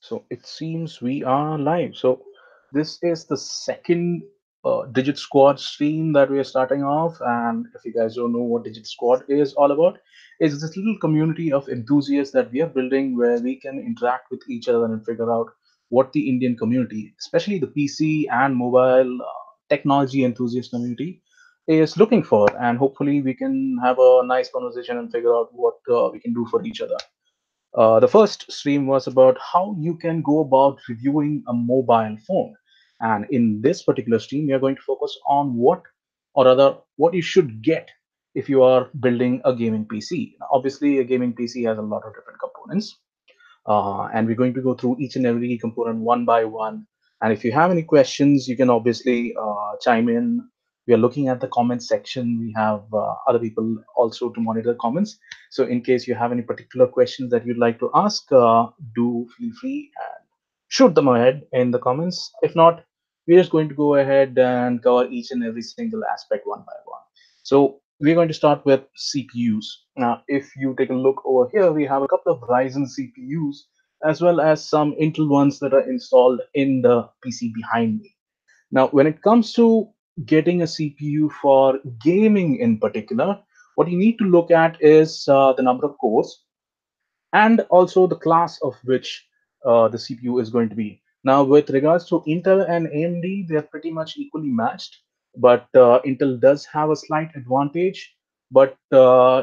So it seems we are live. So this is the second Digit Squad stream that we are starting off. And if you guys don't know what Digit Squad is all about, it's this little community of enthusiasts that we are building where we can interact with each other and figure out what the Indian community, especially the PC and mobile technology enthusiast community, is looking for. And hopefully we can have a nice conversation and figure out what we can do for each other. The first stream was about how you can go about reviewing a mobile phone. And in this particular stream, we are going to focus on what, or rather, what you should get if you are building a gaming PC. Now, obviously, a gaming PC has a lot of different components, and we're going to go through each and every component one by one. And if you have any questions, you can obviously chime in. We are looking at the comment section. We have other people also to monitor comments. So in case you have any particular questions that you'd like to ask, do feel free and shoot them ahead in the comments. If not, we're just going to go ahead and cover each and every single aspect one by one. So we're going to start with CPUs. Now, if you take a look over here, we have a couple of Ryzen CPUs as well as some Intel ones that are installed in the PC behind me. Now, when it comes to getting a CPU for gaming in particular, what you need to look at is the number of cores and also the class of which the CPU is going to be. Now, with regards to Intel and AMD, they're pretty much equally matched, but Intel does have a slight advantage. But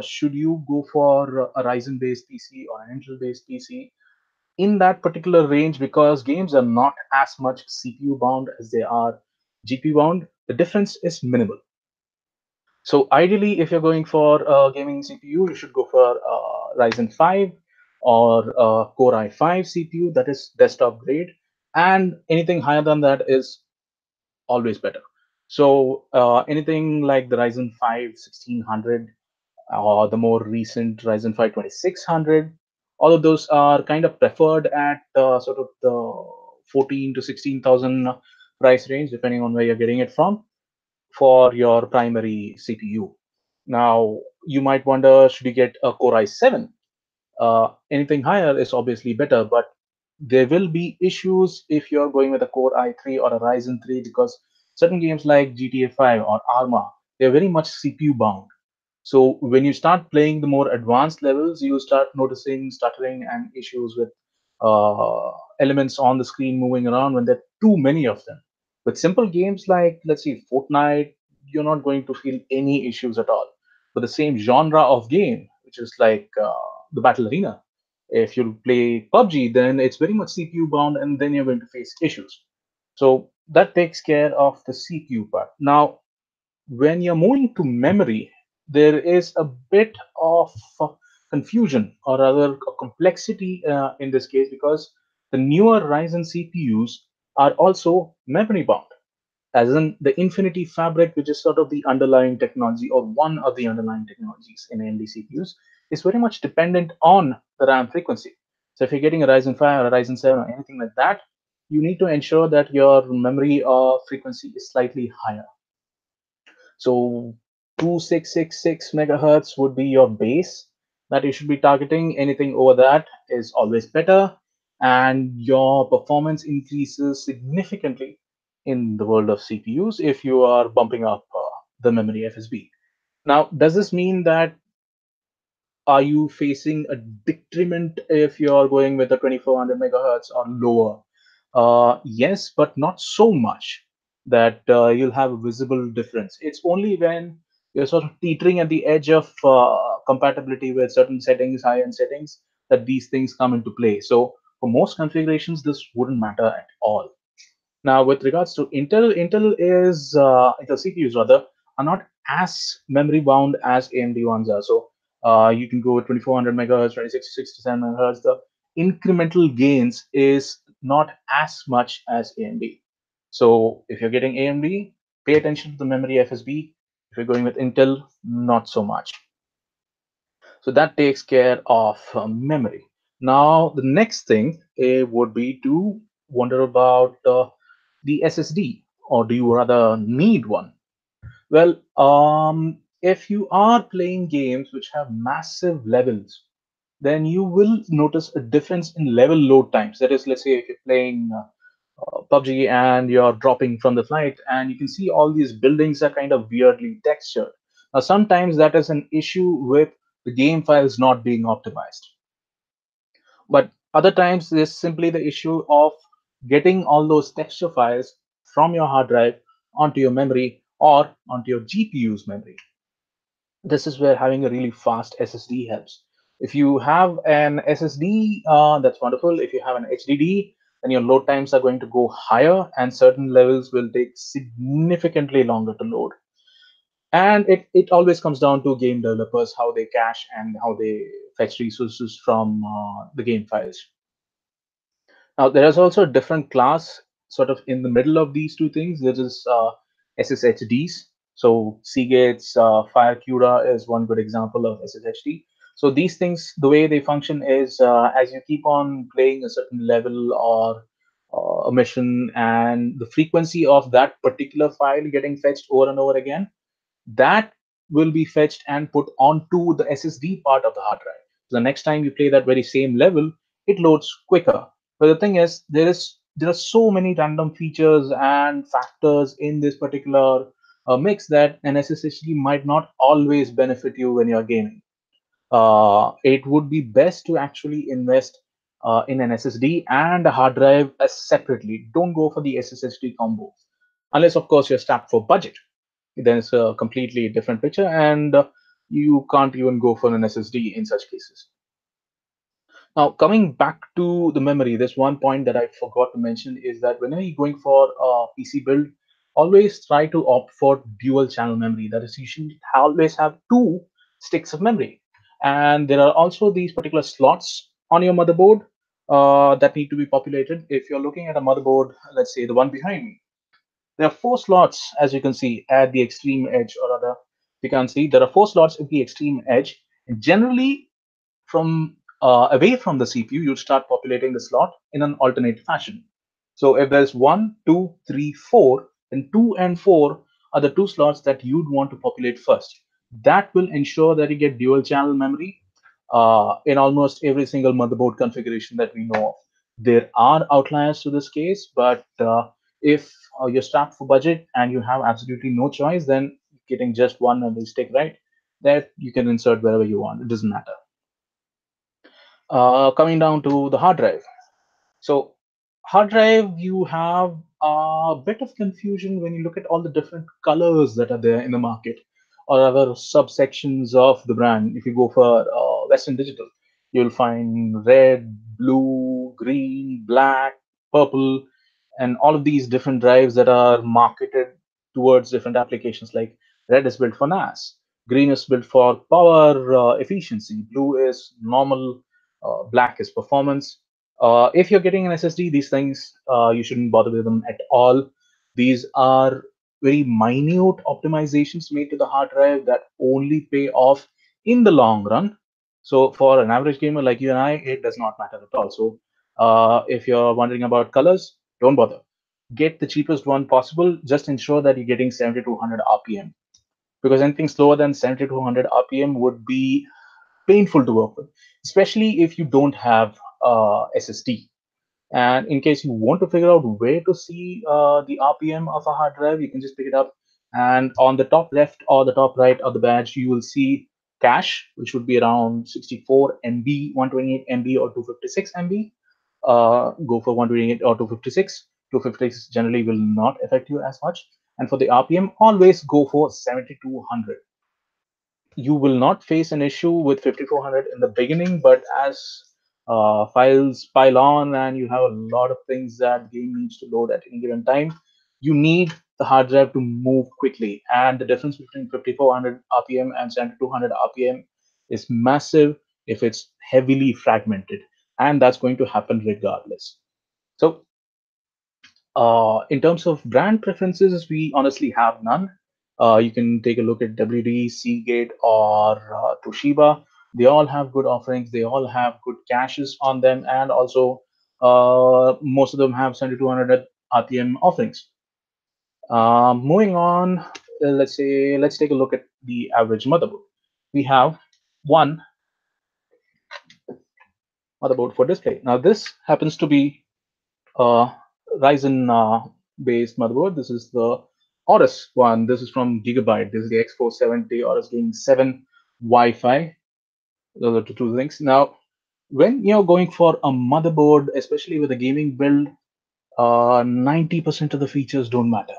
should you go for a Ryzen-based PC or an Intel-based PC in that particular range, because games are not as much CPU bound as they are GPU bound, the difference is minimal. So ideally, if you're going for a gaming CPU, you should go for Ryzen 5 or Core i5 CPU, that is desktop grade, and anything higher than that is always better. So anything like the Ryzen 5 1600 or the more recent Ryzen 5 2600, all of those are kind of preferred at sort of the 14 to 16,000 price range, depending on where you're getting it from for your primary CPU. Now, you might wonder, should you get a Core i7? Anything higher is obviously better, but there will be issues if you're going with a Core i3 or a Ryzen 3 because certain games like GTA 5 or Arma, they're very much CPU bound. So when you start playing the more advanced levels, you start noticing stuttering and issues with elements on the screen moving around when there are too many of them. With simple games like, let's say, Fortnite, you're not going to feel any issues at all. But the same genre of game, which is like the Battle Arena, if you play PUBG, then it's very much CPU bound and then you're going to face issues. So that takes care of the CPU part. Now, when you're moving to memory, there is a bit of confusion or rather a complexity in this case because the newer Ryzen CPUs are also memory bound, as in the Infinity Fabric, which is sort of the underlying technology or one of the underlying technologies in AMD CPUs, is very much dependent on the RAM frequency. So if you're getting a Ryzen 5 or a Ryzen 7 or anything like that, you need to ensure that your memory frequency is slightly higher. So 2666 megahertz would be your base that you should be targeting. Anything over that is always better, and your performance increases significantly in the world of CPUs if you are bumping up the memory FSB. Now, does this mean that are you facing a detriment if you're going with a 2400 megahertz or lower? Yes, but not so much that you'll have a visible difference. It's only when you're sort of teetering at the edge of compatibility with certain settings, high-end settings, that these things come into play. So for most configurations, this wouldn't matter at all. Now, with regards to Intel CPUs rather are not as memory bound as AMD ones are. So you can go with 2400 megahertz, 2667 megahertz. The incremental gains is not as much as AMD. So if you're getting AMD, pay attention to the memory FSB. If you're going with Intel, not so much. So that takes care of memory. Now, the next thing would be to wonder about the SSD, or do you rather need one? Well, if you are playing games which have massive levels then you will notice a difference in level load times. That is, let's say if you're playing PUBG and you're dropping from the flight, and you can see all these buildings are kind of weirdly textured. Now, sometimes that is an issue with the game files not being optimized, but other times there's simply the issue of getting all those texture files from your hard drive onto your memory or onto your GPU's memory. This is where having a really fast SSD helps. If you have an SSD, that's wonderful. If you have an HDD, then your load times are going to go higher, and certain levels will take significantly longer to load. And it always comes down to game developers, how they cache and how they fetch resources from the game files. Now, there is also a different class sort of in the middle of these two things. There is SSHDs. So Seagate's FireCuda is one good example of SSHD. So these things, the way they function is as you keep on playing a certain level or a mission, and the frequency of that particular file getting fetched over and over again, that will be fetched and put onto the SSD part of the hard drive. So the next time you play that very same level, it loads quicker. But the thing is, there are so many random features and factors in this particular mix that an SSD might not always benefit you when you're gaming. It would be best to actually invest in an SSD and a hard drive as separately. Don't go for the SSD combo, unless of course you're strapped for budget. Then it's a completely different picture, and you can't even go for an SSD in such cases. Now, coming back to the memory, there's one point that I forgot to mention is that whenever you're going for a PC build, always try to opt for dual channel memory. That is, you should always have two sticks of memory. And there are also these particular slots on your motherboard that need to be populated. If you're looking at a motherboard, let's say the one behind me, there are four slots, as you can see, at the extreme edge, or rather, you can see there are four slots at the extreme edge. And generally, from away from the CPU, you start populating the slot in an alternate fashion. So if there's one, two, three, four, then two and four are the two slots that you'd want to populate first. That will ensure that you get dual channel memory in almost every single motherboard configuration that we know of. There are outliers to this case, but if you're strapped for budget and you have absolutely no choice, then getting just one memory stick, right, that you can insert wherever you want. It doesn't matter. Coming down to the hard drive. So, hard drive, you have a bit of confusion when you look at all the different colors that are there in the market, or other subsections of the brand. If you go for Western Digital, you'll find red, blue, green, black, purple, and all of these different drives that are marketed towards different applications. Like red is built for NAS, green is built for power efficiency, blue is normal, black is performance. If you're getting an SSD, these things you shouldn't bother with them at all. These are very minute optimizations made to the hard drive that only pay off in the long run. So for an average gamer like you and I, it does not matter at all. So if you're wondering about colors, don't bother. Get the cheapest one possible. Just ensure that you're getting 7200 RPM, because anything slower than 7200 RPM would be painful to work with, especially if you don't have SSD. And in case you want to figure out where to see the RPM of a hard drive, you can just pick it up. And on the top left or the top right of the badge, you will see cache, which would be around 64 MB, 128 MB, or 256 MB. Go for 128 or 256. 256 generally will not affect you as much. And for the RPM, always go for 7200. You will not face an issue with 5400 in the beginning, but as files pile on and you have a lot of things that game needs to load at any given time, you need the hard drive to move quickly. And the difference between 5400 RPM and 7200 RPM is massive if it's heavily fragmented, and that's going to happen regardless. So in terms of brand preferences, we honestly have none. You can take a look at WD, Seagate, or Toshiba. They all have good offerings. They all have good caches on them, and also most of them have 7200 RPM offerings. Moving on, let's take a look at the average motherboard. We have one motherboard for display. Now this happens to be a Ryzen based motherboard. This is the Aorus one. This is from Gigabyte. This is the X470 Aorus Gaming 7 Wi-Fi. Those are the two things. Now, when you're going for a motherboard, especially with a gaming build, 90% of the features don't matter.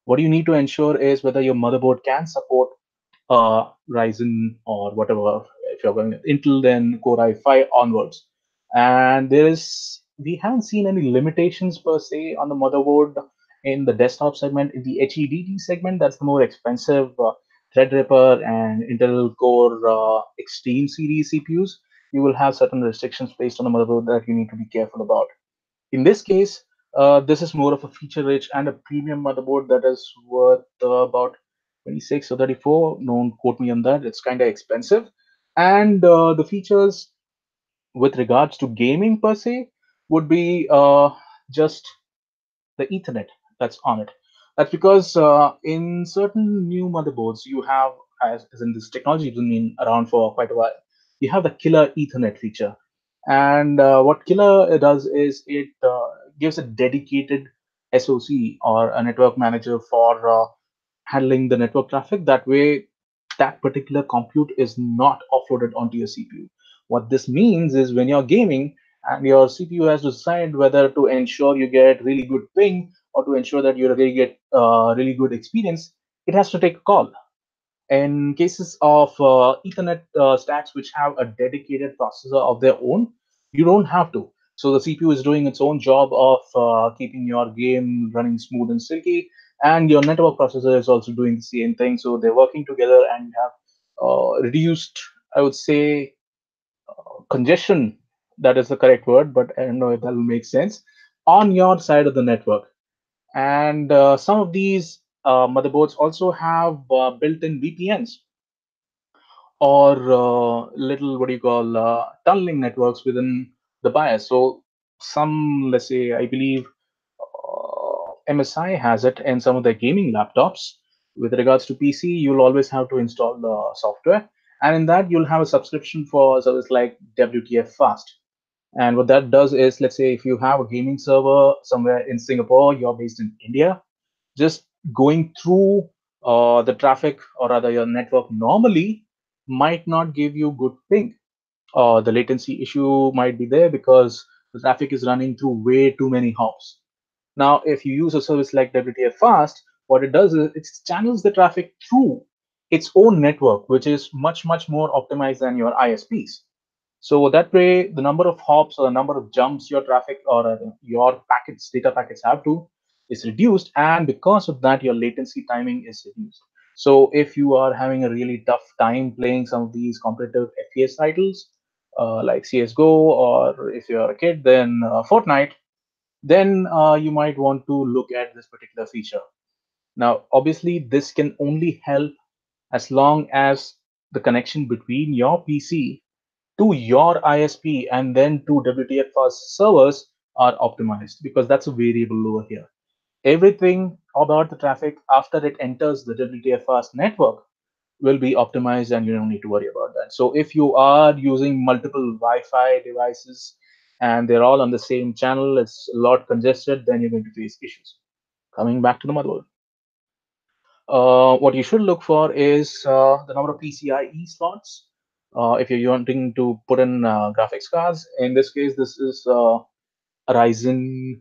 What you need to ensure is whether your motherboard can support Ryzen or whatever. If you're going with Intel, then Core i5 onwards. And we haven't seen any limitations per se on the motherboard in the desktop segment. In the HDD segment, that's the more expensive Threadripper and Intel Core Extreme series CPUs. You will have certain restrictions placed on the motherboard that you need to be careful about. In this case, this is more of a feature-rich and a premium motherboard that is worth about 26 or 34. Don't quote me on that. It's kind of expensive. And the features with regards to gaming per se would be just the Ethernet that's on it. That's because in certain new motherboards, you have, as in this technology has been around for quite a while, you have the killer Ethernet feature. And what killer does is it gives a dedicated SoC or a network manager for handling the network traffic. That way, that particular compute is not offloaded onto your CPU. What this means is when you're gaming and your CPU has to decide whether to ensure you get really good ping or to ensure that you really get really good experience, it has to take a call. In cases of Ethernet stacks which have a dedicated processor of their own, you don't have to. So the CPU is doing its own job of keeping your game running smooth and silky, and your network processor is also doing the same thing. So they're working together and have reduced, I would say, congestion. That is the correct word, but I don't know if that will make sense on your side of the network. And some of these motherboards also have built-in VPNs or little what do you call tunneling networks within the BIOS. So some, let's say, I believe MSI has it in some of their gaming laptops. With regards to PC, you'll always have to install the software, and in that you'll have a subscription for a service like WTF Fast. And what that does is, let's say, if you have a gaming server somewhere in Singapore, you're based in India, just going through the traffic or rather your network normally might not give you good ping. The latency issue might be there because the traffic is running through way too many hops. Now, if you use a service like WTF Fast, what it does is it channels the traffic through its own network, which is much, much more optimized than your ISPs. So that way, the number of hops or the number of jumps your traffic or your packets, data packets have to is reduced, and because of that, your latency timing is reduced. So if you are having a really tough time playing some of these competitive FPS titles like CS:GO, or if you're a kid, then Fortnite, then you might want to look at this particular feature. Now, obviously, this can only help as long as the connection between your PC to your ISP and then to WTF fast servers are optimized, because that's a variable over here. Everything about the traffic after it enters the WTF fast network will be optimized, and you don't need to worry about that. So if you are using multiple Wi-Fi devices and they're all on the same channel, it's a lot congested, then you're going to face issues. Coming back to the motherboard, what you should look for is the number of PCIe slots. If you're wanting to put in graphics cards, in this case, this is a Ryzen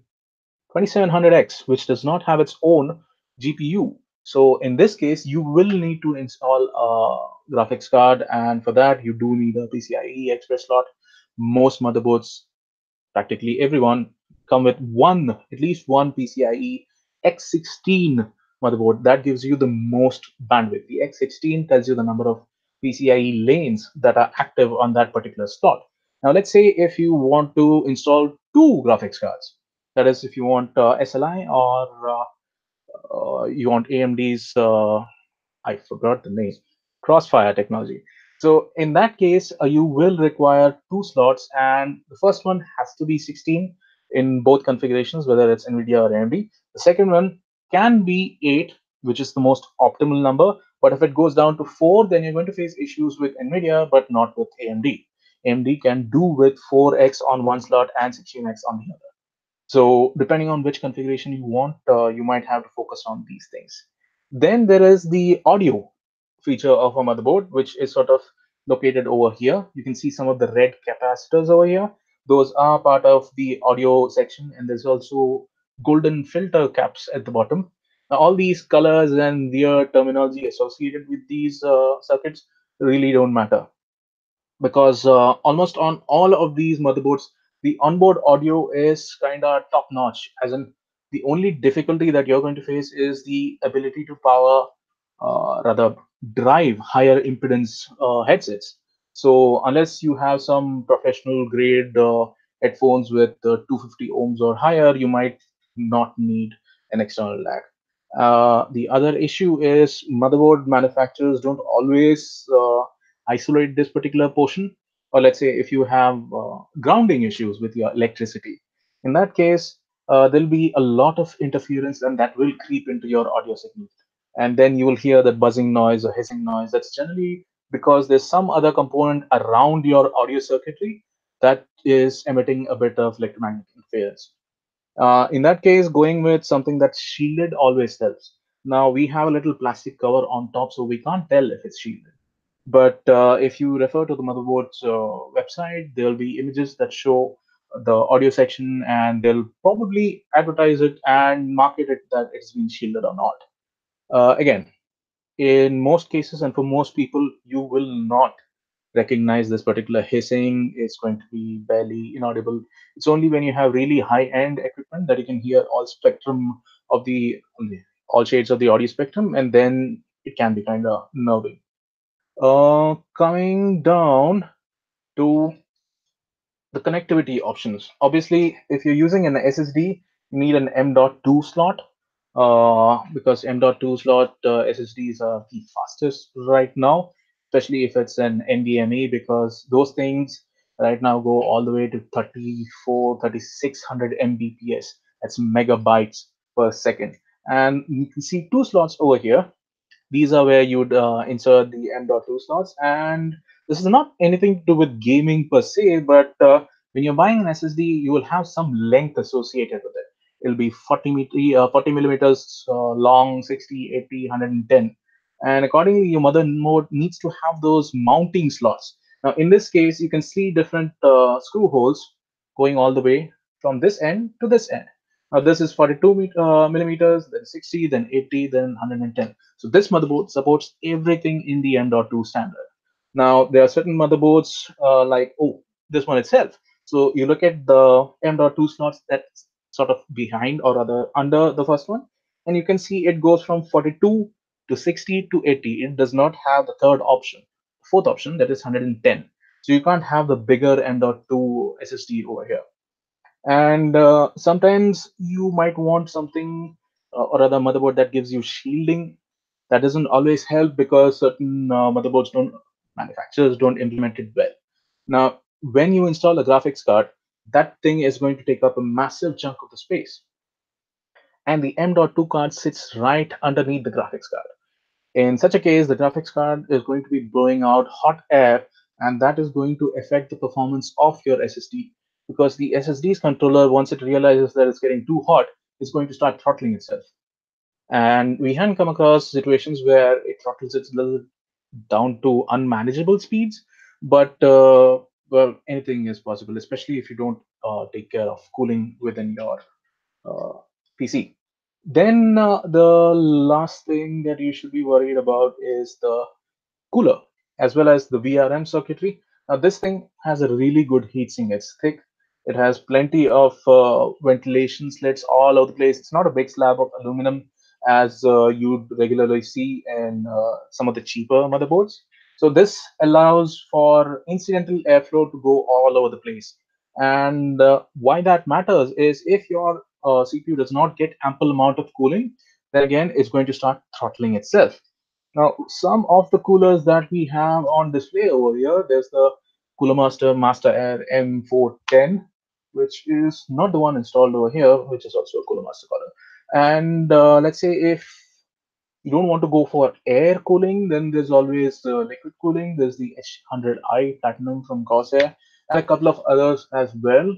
2700X, which does not have its own GPU. So in this case, you will need to install a graphics card, and for that, you do need a PCIe Express slot. Most motherboards, practically everyone, come with at least one PCIe X16 motherboard. That gives you the most bandwidth. The X16 tells you the number of PCIe lanes that are active on that particular slot. Now, let's say if you want to install two graphics cards, that is, if you want SLI or you want AMD's I forgot the name, Crossfire technology. So in that case, you will require two slots, and the first one has to be 16 in both configurations, whether it's NVIDIA or AMD. The second one can be 8, which is the most optimal number. But if it goes down to 4, then you're going to face issues with NVIDIA, but not with AMD. AMD can do with 4x on one slot and 16x on the other. So depending on which configuration you want, you might have to focus on these things. Then there is the audio feature of a motherboard, which is sort of located over here. You can see some of the red capacitors over here. Those are part of the audio section, and there's also golden filter caps at the bottom. Now, all these colors and weird terminology associated with these circuits really don't matter, because almost on all of these motherboards, the onboard audio is kind of top notch. As in, the only difficulty that you're going to face is the ability to power, rather drive higher impedance headsets. So unless you have some professional grade headphones with 250 ohms or higher, you might not need an external lag. The other issue is motherboard manufacturers don't always isolate this particular portion. Or let's say if you have grounding issues with your electricity, in that case, there'll be a lot of interference and that will creep into your audio signal. And then you will hear that buzzing noise or hissing noise. That's generally because there's some other component around your audio circuitry that is emitting a bit of electromagnetic interference. In that case, going with something that's shielded always helps. Now we have a little plastic cover on top, so we can't tell if it's shielded. But if you refer to the motherboard's website, there'll be images that show the audio section, and they'll probably advertise it and market it that it's been shielded or not. Again, in most cases and for most people, you will not recognize this particular hissing. It's going to be barely inaudible. It's only when you have really high-end equipment that you can hear all spectrum of the all shades of the audio spectrum, and then it can be kind of nerving. Coming down to the connectivity options. Obviously, if you're using an SSD, you need an M.2 slot, because M.2 slot SSDs are the fastest right now, especially if it's an NVMe, because those things right now go all the way to 34, 3600 Mbps. That's megabytes per second. And you can see two slots over here. These are where you'd insert the M.2 slots. And this is not anything to do with gaming per se, but when you're buying an SSD, you will have some length associated with it. It'll be 40 millimeters long, 60, 80, 110. And accordingly, your motherboard needs to have those mounting slots. Now, in this case, you can see different screw holes going all the way from this end to this end. Now, this is 42 millimeters, then 60, then 80, then 110. So this motherboard supports everything in the M.2 standard. Now, there are certain motherboards like, oh, this one itself. So you look at the M.2 slots that's sort of behind or rather under the first one, and you can see it goes from 42 to 60 to 80. It does not have the third option, fourth option, that is 110. So you can't have the bigger M.2 SSD over here. And sometimes you might want something or other motherboard that gives you shielding. That doesn't always help because certain motherboards don't, manufacturers don't implement it well. Now, when you install a graphics card, that thing is going to take up a massive chunk of the space. And the M.2 card sits right underneath the graphics card. In such a case, the graphics card is going to be blowing out hot air, and that is going to affect the performance of your SSD, because the SSD's controller, once it realizes that it's getting too hot, is going to start throttling itself. And we haven't come across situations where it throttles itself down to unmanageable speeds, but well, anything is possible, especially if you don't take care of cooling within your uh, PC. Then the last thing that you should be worried about is the cooler, as well as the VRM circuitry. Now, this thing has a really good heatsink. It's thick. It has plenty of ventilation slits all over the place. It's not a big slab of aluminum as you'd regularly see in some of the cheaper motherboards. So this allows for incidental airflow to go all over the place. And why that matters is if your CPU does not get ample amount of cooling, then again, it's going to start throttling itself. Now, some of the coolers that we have on display over here, there's the Cooler Master Master Air M410, which is not the one installed over here, which is also a Cooler Master color. And let's say if you don't want to go for air cooling, then there's always liquid cooling. There's the H100i Platinum from Corsair and a couple of others as well.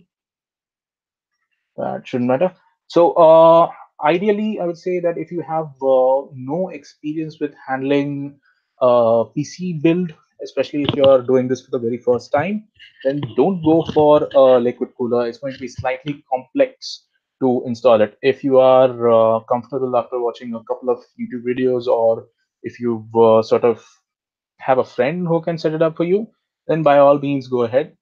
That shouldn't matter. So, ideally, I would say that if you have no experience with handling PC build, especially if you're doing this for the very first time, then don't go for a liquid cooler. It's going to be slightly complex to install it. If you are comfortable after watching a couple of YouTube videos, or if you've sort of have a friend who can set it up for you, then by all means go ahead.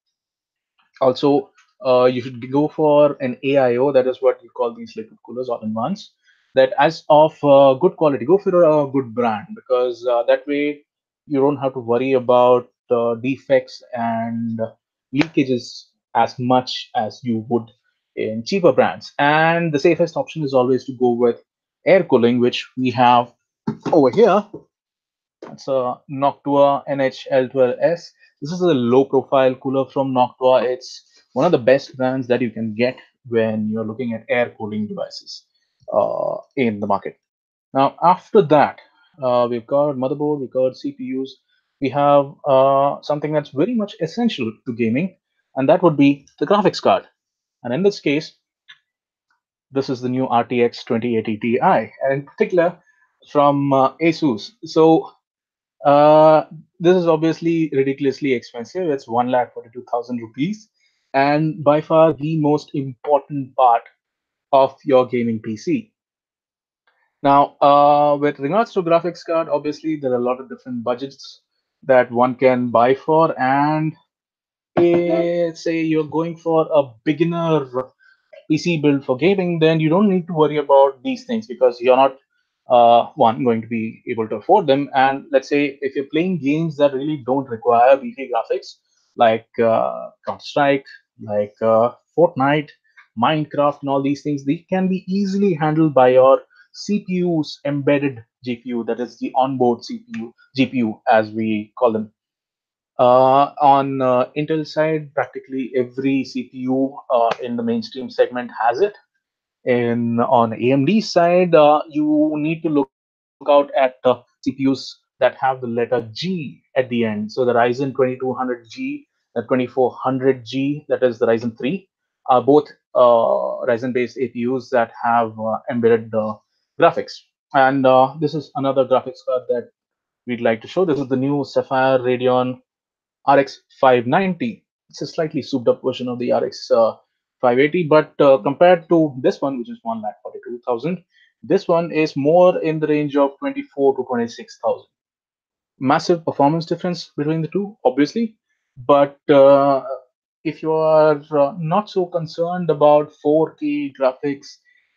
Also, you should go for an AIO, that is what you call these liquid coolers all in ones, that as of good quality. Go for a good brand, because that way you don't have to worry about defects and leakages as much as you would in cheaper brands. And the safest option is always to go with air cooling, which we have over here. It's a Noctua NHL12S. This is a low profile cooler from Noctua. It's one of the best brands that you can get when you're looking at air cooling devices in the market. Now, after that, we've got motherboard, we've got CPUs. We have something that's very much essential to gaming, and that would be the graphics card. And in this case, this is the new RTX 2080 Ti, and in particular from Asus. So uh, this is obviously ridiculously expensive. It's 1,42,000 rupees, and by far the most important part of your gaming PC. Now, with regards to graphics card, obviously there are a lot of different budgets that one can buy for, and say you're going for a beginner PC build for gaming, then you don't need to worry about these things, because you're not one going to be able to afford them. And let's say if you're playing games that really don't require beefy graphics, like Counter Strike, like Fortnite, Minecraft, and all these things, they can be easily handled by your CPU's embedded GPU, that is the onboard CPU, GPU as we call them. On Intel side, practically every CPU in the mainstream segment has it. And on AMD side, you need to look out at CPUs that have the letter G at the end. So the Ryzen 2200G, the 2400G, that is the Ryzen 3, are both Ryzen-based APUs that have embedded graphics. And this is another graphics card that we'd like to show. This is the new Sapphire Radeon RX 590. It's a slightly souped up version of the RX 580, but compared to this one, which is 1,42,000, this one is more in the range of 24 to 26,000. Massive performance difference between the two, obviously, but if you are not so concerned about 4K graphics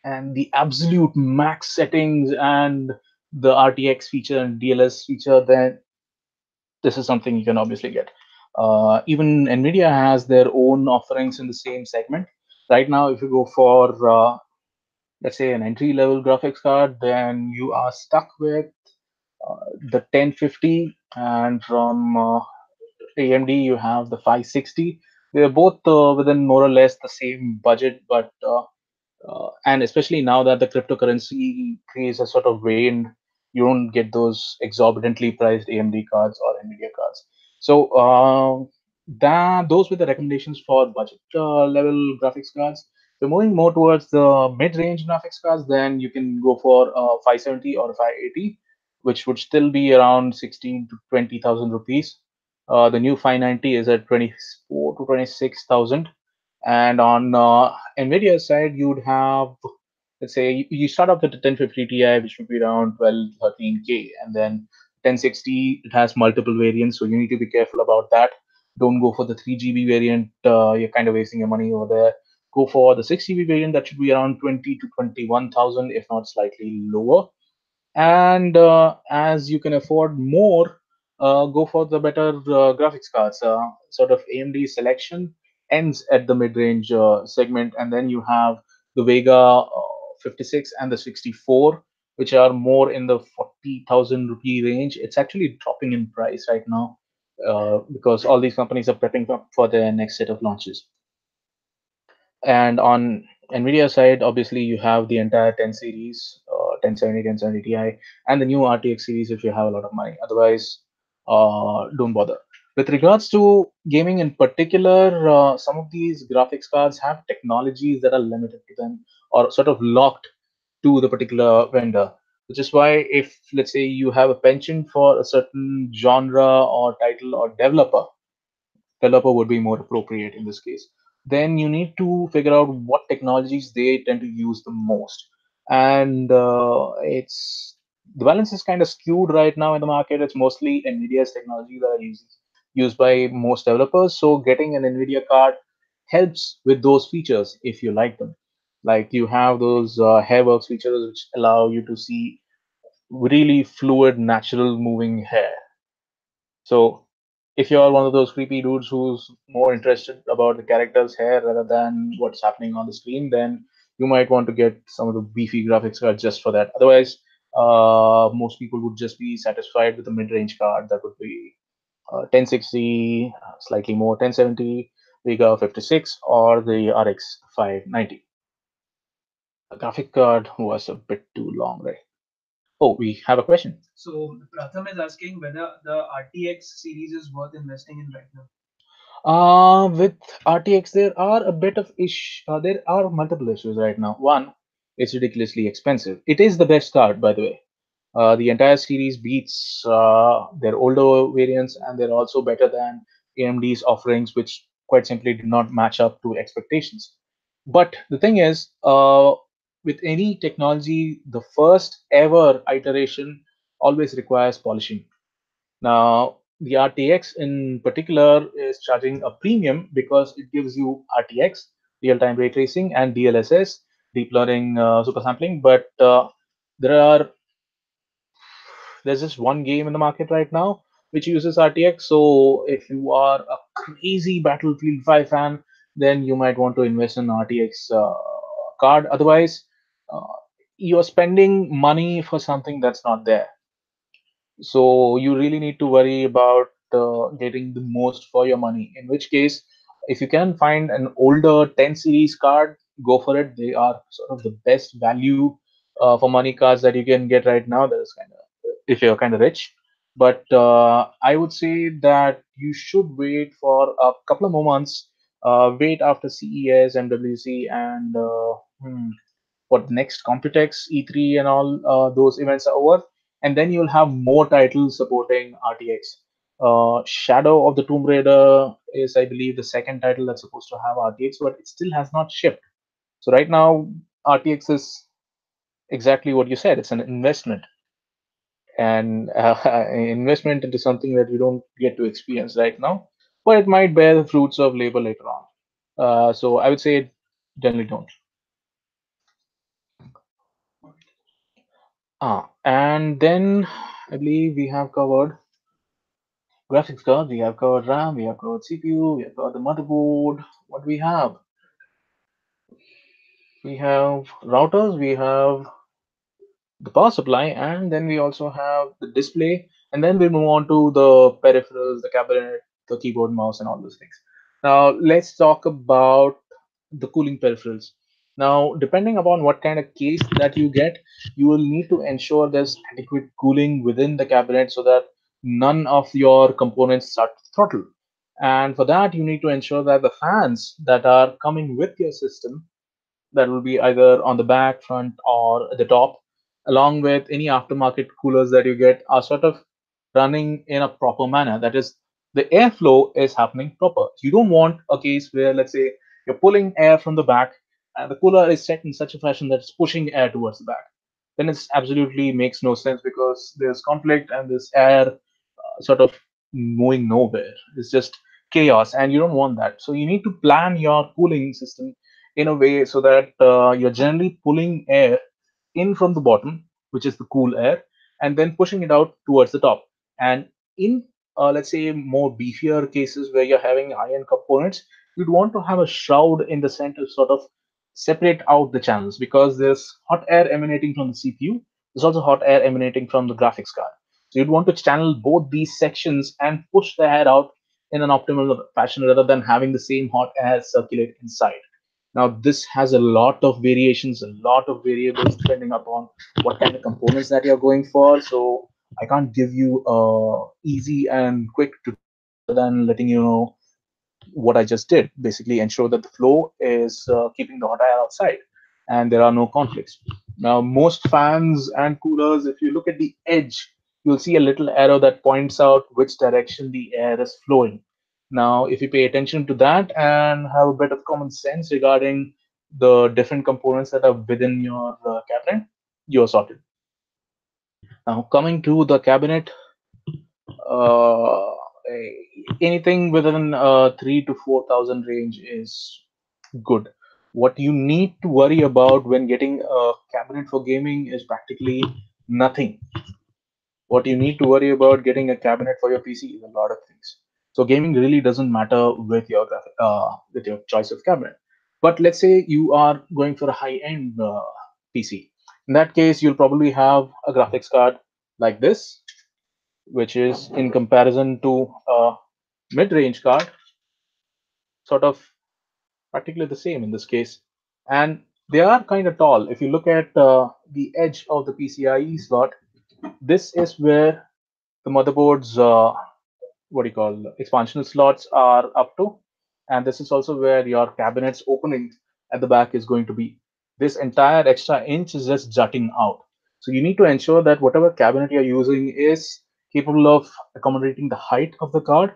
and the absolute max settings and the RTX feature and DLS feature, then this is something you can obviously get. Even Nvidia has their own offerings in the same segment. Right now, if you go for let's say an entry level graphics card, then you are stuck with the 1050, and from AMD you have the 560. They're both within more or less the same budget, but and especially now that the cryptocurrency craze has sort of waned, you don't get those exorbitantly priced AMD cards or Nvidia cards. So that those were the recommendations for budget level graphics cards. So moving more towards the mid-range graphics cards, then you can go for 570 or 580, which would still be around 16 to 20,000 rupees. The new 590 is at 24 to 26,000, and on Nvidia's side, you'd have, let's say, you start off with the 1050 Ti, which would be around 12, 13K, and then 1060, it has multiple variants, so you need to be careful about that. Don't go for the 3 GB variant, you're kind of wasting your money over there. Go for the 6 GB variant, that should be around 20 to 21,000, if not slightly lower. And as you can afford more, go for the better graphics cards. Sort of AMD selection ends at the mid-range segment, and then you have the Vega 56 and the 64, which are more in the 40,000 rupee range. It's actually dropping in price right now because all these companies are prepping for their next set of launches. And on Nvidia side, obviously you have the entire 10 series, 1070, 1070 Ti, and the new RTX series if you have a lot of money. Otherwise, don't bother. With regards to gaming in particular, some of these graphics cards have technologies that are limited to them or sort of locked to the particular vendor. Which is why, if let's say you have a penchant for a certain genre or title or developer would be more appropriate in this case. Then you need to figure out what technologies they tend to use the most, and it's the balance is kind of skewed right now in the market. It's mostly Nvidia's technology that are used by most developers. So getting an Nvidia card helps with those features if you like them. Like you have those hairworks features which allow you to see really fluid, natural moving hair. So if you're one of those creepy dudes who's more interested about the character's hair rather than what's happening on the screen, then you might want to get some of the beefy graphics cards just for that. Otherwise, most people would just be satisfied with a mid-range card that would be 1060, slightly more 1070, Vega 56, or the RX 590. The graphic card was a bit too long, right? Oh, we have a question. So Pratham is asking whether the RTX series is worth investing in right now. With RTX, there are a bit of there are multiple issues right now. One, it's ridiculously expensive. It is the best card, by the way. The entire series beats their older variants, and they're also better than AMD's offerings, which quite simply did not match up to expectations. But the thing is, with any technology, the first ever iteration always requires polishing. Now, the RTX in particular is charging a premium because it gives you RTX, real-time ray tracing, and DLSS, deep learning super sampling. But there are there's just one game in the market right now which uses RTX. So if you are a crazy Battlefield 5 fan, then you might want to invest in RTX card. Otherwise, uh, you're spending money for something that's not there. So you really need to worry about getting the most for your money. In which case, if you can find an older 10 series card, go for it. They are sort of the best value for money cards that you can get right now. That is kind of if you're kind of rich. But I would say that you should wait for a couple of more months. Wait after CES, MWC, and what next Computex, E3, and all those events are over, and then you'll have more titles supporting RTX. Shadow of the Tomb Raider is, I believe, the second title that's supposed to have RTX, but it still has not shipped. So right now, RTX is exactly what you said. It's an investment, and investment into something that we don't get to experience right now, but it might bear the fruits of labor later on. So I would say generally don't. And then I believe we have covered graphics card, we have covered RAM, we have covered CPU, we have covered the motherboard. What we have? We have routers, we have the power supply, and then we also have the display, and then we move on to the peripherals, the cabinet, the keyboard, mouse, and all those things. Now let's talk about the cooling peripherals. Now, depending upon what kind of case that you get, you will need to ensure there's adequate cooling within the cabinet so that none of your components start to throttle. And for that, you need to ensure that the fans that are coming with your system, that will be either on the back, front, or at the top, along with any aftermarket coolers that you get, are sort of running in a proper manner. That is, the airflow is happening proper. You don't want a case where, let's say, you're pulling air from the back and the cooler is set in such a fashion that it's pushing air towards the back. Then it absolutely makes no sense because there's conflict and this air sort of going nowhere. It's just chaos, and you don't want that. So you need to plan your cooling system in a way so that you're generally pulling air in from the bottom, which is the cool air, and then pushing it out towards the top. And in let's say more beefier cases where you're having high-end components, you'd want to have a shroud in the center, sort of separate out the channels because there's hot air emanating from the CPU. There's also hot air emanating from the graphics card. So you'd want to channel both these sections and push the air out in an optimal fashion rather than having the same hot air circulate inside. Now, this has a lot of variations, a lot of variables depending upon what kind of components that you're going for. So I can't give you a easy and quick tutorial other than letting you know what I just did. Basically, ensure that the flow is keeping the hot air outside and there are no conflicts. Now, most fans and coolers, if you look at the edge, you'll see a little arrow that points out which direction the air is flowing. Now, if you pay attention to that and have a bit of common sense regarding the different components that are within your cabinet, you're sorted. Now, coming to the cabinet, uh, anything within 3 to 4 thousand range is good. What you need to worry about when getting a cabinet for gaming is practically nothing. What you need to worry about getting a cabinet for your PC is a lot of things. So gaming really doesn't matter with your with your choice of cabinet. But let's say you are going for a high-end PC. In that case, you'll probably have a graphics card like this, which is in comparison to a mid-range card, sort of practically the same in this case. And they are kind of tall. If you look at the edge of the PCIe slot, this is where the motherboard's what do you call expansion slots are up to, and this is also where your cabinet's opening at the back is going to be. This entire extra inch is just jutting out, so you need to ensure that whatever cabinet you're using is capable of accommodating the height of the card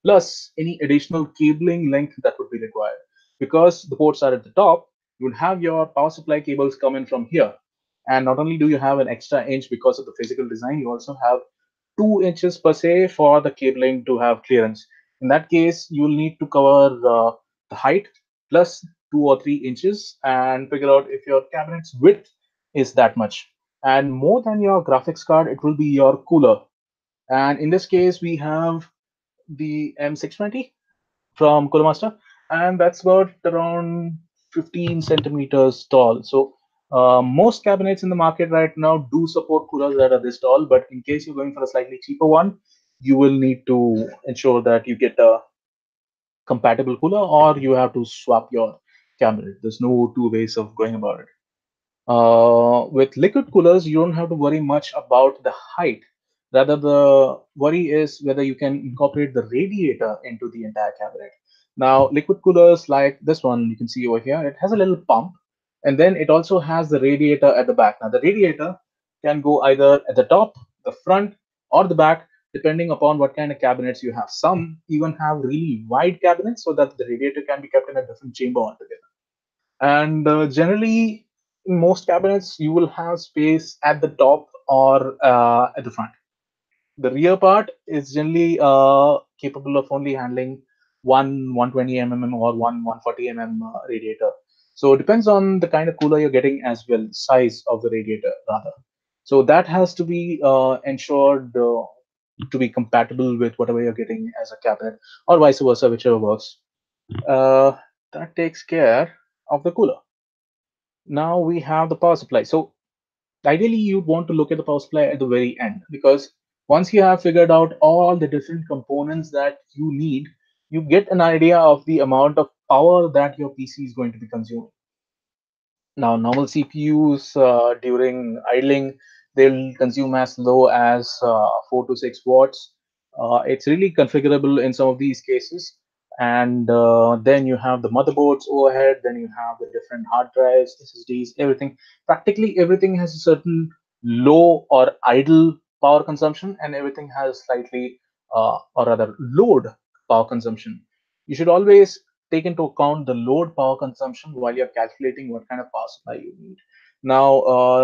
plus any additional cabling length that would be required. Because the ports are at the top, you would have your power supply cables come in from here, and not only do you have an extra inch because of the physical design, you also have 2 inches per se for the cabling to have clearance. In that case, you will need to cover the height plus 2 or 3 inches and figure out if your cabinet's width is that much. And more than your graphics card, it will be your cooler. And in this case, we have the M620 from Coolermaster, and that's about around 15 centimeters tall. So most cabinets in the market right now do support coolers that are this tall, but in case you're going for a slightly cheaper one, you will need to ensure that you get a compatible cooler or you have to swap your cabinet. There's no two ways of going about it. With liquid coolers, you don't have to worry much about the height. Rather, the worry is whether you can incorporate the radiator into the entire cabinet. Now, liquid coolers like this one, you can see over here, it has a little pump, and then it also has the radiator at the back. Now, the radiator can go either at the top, the front, or the back, depending upon what kind of cabinets you have. Some even have really wide cabinets so that the radiator can be kept in a different chamber altogether. And generally, in most cabinets, you will have space at the top or at the front. The rear part is generally capable of only handling one 120 mm or one 140 mm radiator. So it depends on the kind of cooler you're getting as well, size of the radiator rather. So that has to be ensured to be compatible with whatever you're getting as a cabinet, or vice versa, whichever works. Uh, that takes care of the cooler. Now we have the power supply. So ideally, you'd want to look at the power supply at the very end, because once you have figured out all the different components that you need, you get an idea of the amount of power that your PC is going to be consuming. Now, normal CPUs during idling, they'll consume as low as 4 to 6 watts. It's really configurable in some of these cases. And then you have the motherboards overhead, then you have the different hard drives, SSDs, everything. Practically everything has a certain low or idle power consumption, and everything has slightly, or rather, load power consumption. You should always take into account the load power consumption while you're calculating what kind of power supply you need. Now,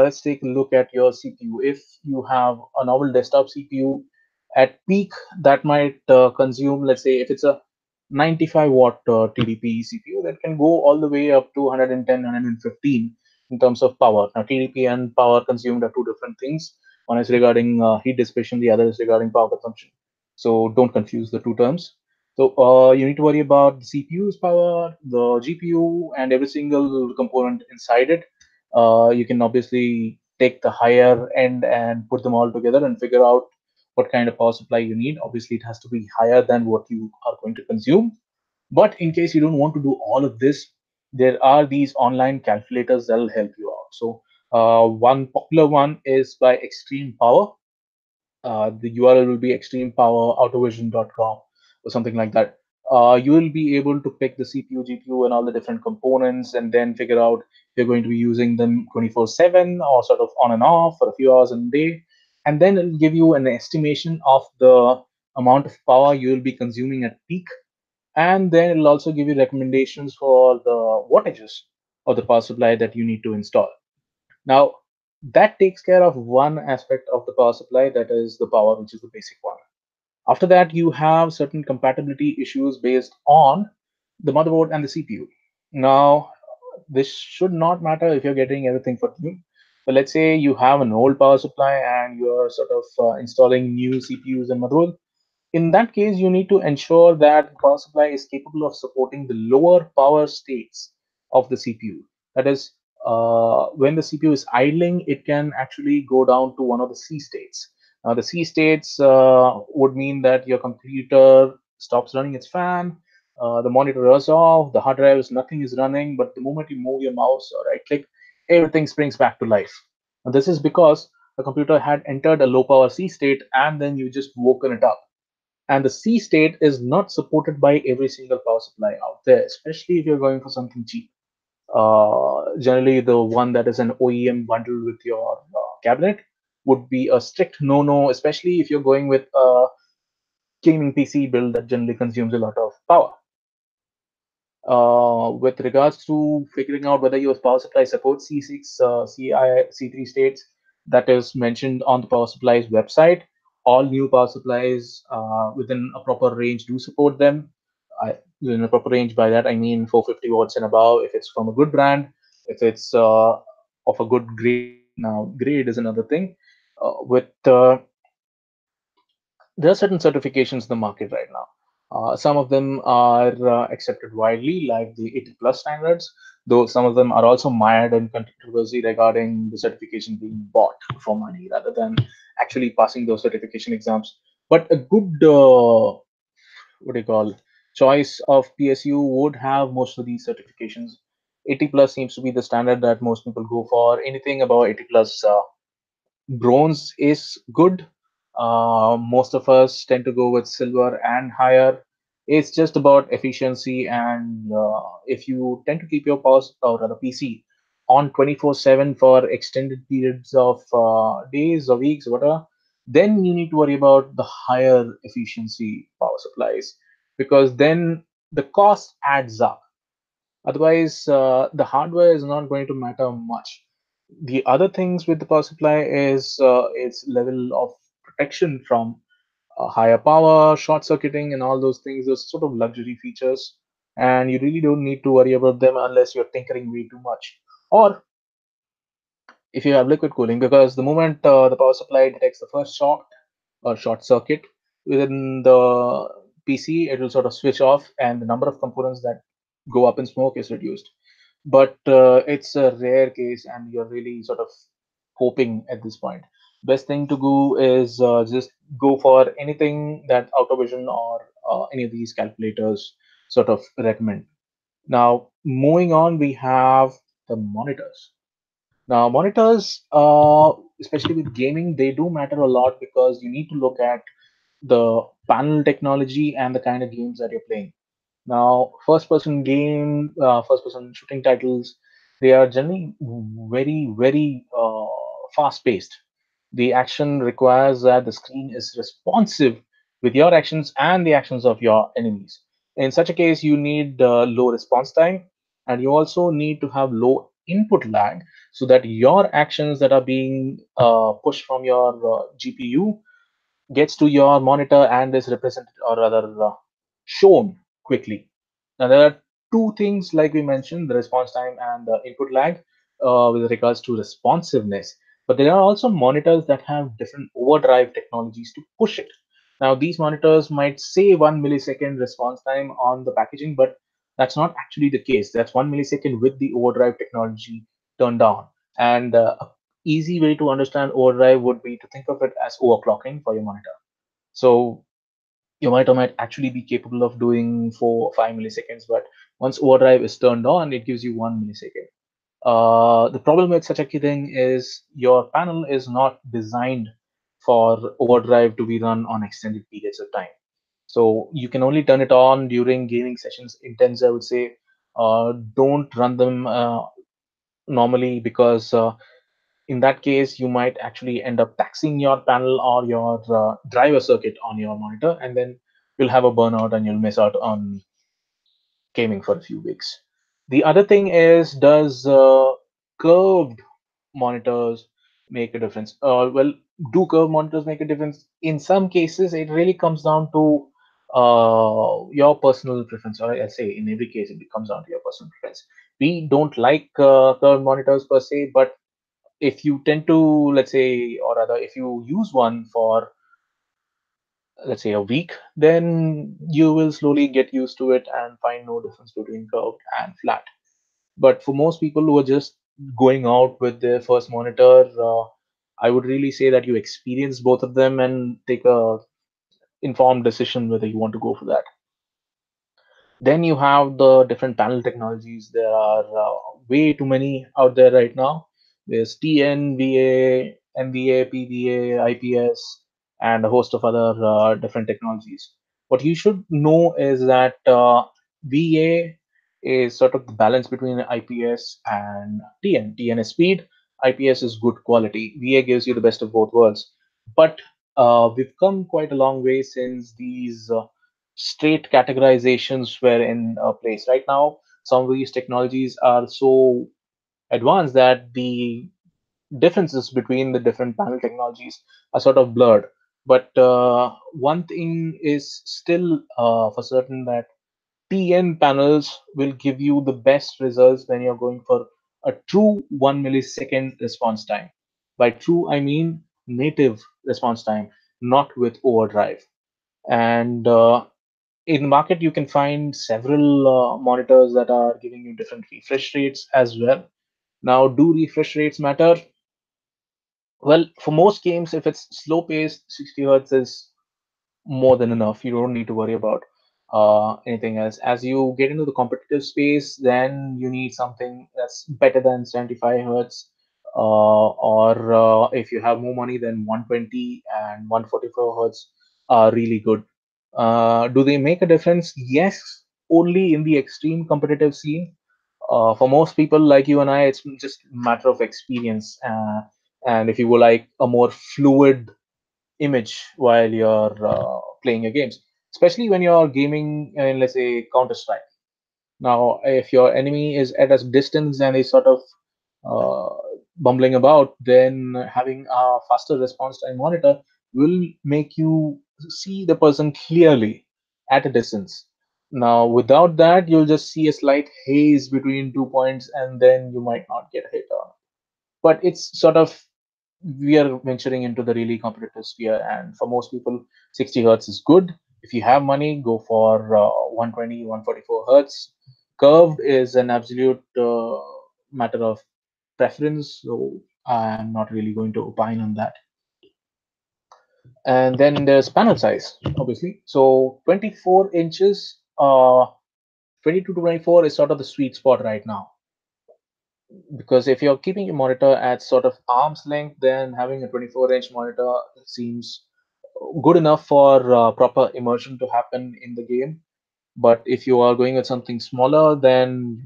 let's take a look at your CPU. If you have a normal desktop CPU at peak, that might consume, let's say, if it's a 95 watt TDP CPU, that can go all the way up to 110, 115 in terms of power. Now, TDP and power consumed are two different things. One is regarding heat dissipation, the other is regarding power consumption. So don't confuse the two terms. So you need to worry about the CPU's power, the GPU, and every single component inside it. You can obviously take the higher end and put them all together and figure out what kind of power supply you need. Obviously, it has to be higher than what you are going to consume. But in case you don't want to do all of this, there are these online calculators that'll help you out. So one popular one is by Extreme Power. The URL will be extremepowerautovision.com or something like that. You will be able to pick the CPU, GPU, and all the different components, and then figure out if you're going to be using them 24/7 or sort of on and off for a few hours a day. And then it'll give you an estimation of the amount of power you will be consuming at peak. And then it'll also give you recommendations for the wattages of the power supply that you need to install. Now, that takes care of one aspect of the power supply, that is the power, which is the basic one. After that, you have certain compatibility issues based on the motherboard and the CPU. Now, this should not matter if you're getting everything for new. But let's say you have an old power supply and you're sort of installing new CPUs and motherboard. In that case, you need to ensure that the power supply is capable of supporting the lower power states of the CPU. That is, when the CPU is idling, it can actually go down to one of the C states. Now, the C states would mean that your computer stops running its fan, the monitor is off, the hard drive is nothing is running, but the moment you move your mouse or right click, everything springs back to life. And this is because the computer had entered a low power C state and then you just woken it up, and the C state is not supported by every single power supply out there, especially if you're going for something cheap. Generally, the one that is an OEM bundle with your cabinet would be a strict no-no, especially if you're going with a gaming PC build that generally consumes a lot of power. With regards to figuring out whether your power supply supports C6, CI, C3 states, that is mentioned on the power supplies website. All new power supplies within a proper range do support them. In a proper range, by that I mean 450 watts and above, if it's from a good brand, if it's of a good grade. Now, grade is another thing. With There are certain certifications in the market right now. Some of them are accepted widely, like the 80 plus standards, though some of them are also mired in controversy regarding the certification being bought for money rather than actually passing those certification exams. But a good, what do you call, choice of PSU would have most of these certifications. 80 plus seems to be the standard that most people go for. Anything above 80 plus, bronze is good. Most of us tend to go with silver and higher. It's just about efficiency, and if you tend to keep your pause or rather PC on 24/7 for extended periods of days or weeks, or whatever, then you need to worry about the higher efficiency power supplies, because then the cost adds up. Otherwise, the hardware is not going to matter much. The other things with the power supply is its level of protection from higher power, short circuiting, and all those things. Those sort of luxury features, and you really don't need to worry about them unless you're tinkering way too much, or if you have liquid cooling, because the moment the power supply detects the first shock or short circuit within the PC, it will sort of switch off, and the number of components that go up in smoke is reduced. But it's a rare case, and you're really sort of hoping at this point. Best thing to do is just go for anything that AutoVision or any of these calculators sort of recommend. Now, moving on, we have the monitors. Now, monitors, especially with gaming, they do matter a lot because you need to look at the panel technology and the kind of games that you're playing. Now, first person shooting titles, they are generally very fast paced. The action requires that the screen is responsive with your actions and the actions of your enemies. In such a case, you need low response time, and you also need to have low input lag so that your actions that are being pushed from your GPU gets to your monitor and is represented, or rather shown quickly. Now, there are two things, like we mentioned, the response time and the input lag with regards to responsiveness. But there are also monitors that have different overdrive technologies to push it. Now, these monitors might say 1 millisecond response time on the packaging, but that's not actually the case. That's 1 millisecond with the overdrive technology turned on. And easy way to understand overdrive would be to think of it as overclocking for your monitor. So You might or might actually be capable of doing 4 or 5 milliseconds, but once overdrive is turned on, it gives you 1 millisecond. The problem with such a thing is your panel is not designed for overdrive to be run on extended periods of time. So you can only turn it on during gaming sessions intense, I would say. Don't run them normally, because in that case you might actually end up taxing your panel or your driver circuit on your monitor, and then you'll have a burnout and you'll miss out on gaming for a few weeks. The other thing is, does curved monitors make a difference? Well, do curved monitors make a difference? In some cases, it really comes down to your personal preference, or I say in every case, it comes down to your personal preference. We don't like curved monitors per se, but if you tend to, let's say, or rather, if you use one for, let's say, a week, then you will slowly get used to it and find no difference between curved and flat. But for most people who are just going out with their first monitor, I would really say that you experience both of them and take a informed decision whether you want to go for that. Then you have the different panel technologies. There are way too many out there right now. There's TN, VA, MVA, PVA, IPS, and a host of other different technologies. What you should know is that VA is sort of the balance between IPS and TN. TN is speed, IPS is good quality. VA gives you the best of both worlds. But we've come quite a long way since these straight categorizations were in place. Right now, some of these technologies are so advanced that the differences between the different panel technologies are sort of blurred. But one thing is still for certain, that TN panels will give you the best results when you're going for a true 1 millisecond response time. By true, I mean native response time, not with overdrive. And in the market, you can find several monitors that are giving you different refresh rates as well. Now, do refresh rates matter? Well, for most games, if it's slow paced, 60 hertz is more than enough. You don't need to worry about anything else. As you get into the competitive space, then you need something that's better than 75 hertz. Or if you have more money, then 120 and 144 hertz are really good. Do they make a difference? Yes, only in the extreme competitive scene. For most people like you and I, it's just a matter of experience. And if you would like a more fluid image while you're playing your games, especially when you're gaming in, let's say, Counter Strike. Now, if your enemy is at a distance and is sort of uh, bumbling about, then having a faster response time monitor will make you see the person clearly at a distance. Now, without that, you'll just see a slight haze between 2 points, and then you might not get a hit on. But it's sort of, we are venturing into the really competitive sphere, and for most people, 60 hertz is good. If you have money, go for 120, 144 hertz. Curved is an absolute matter of preference, so I'm not really going to opine on that. And then there's panel size, obviously. So 24 inches, 22 to 24 is sort of the sweet spot right now, because if you're keeping your monitor at sort of arm's length, then having a 24-inch monitor seems good enough for proper immersion to happen in the game. But if you are going with something smaller, then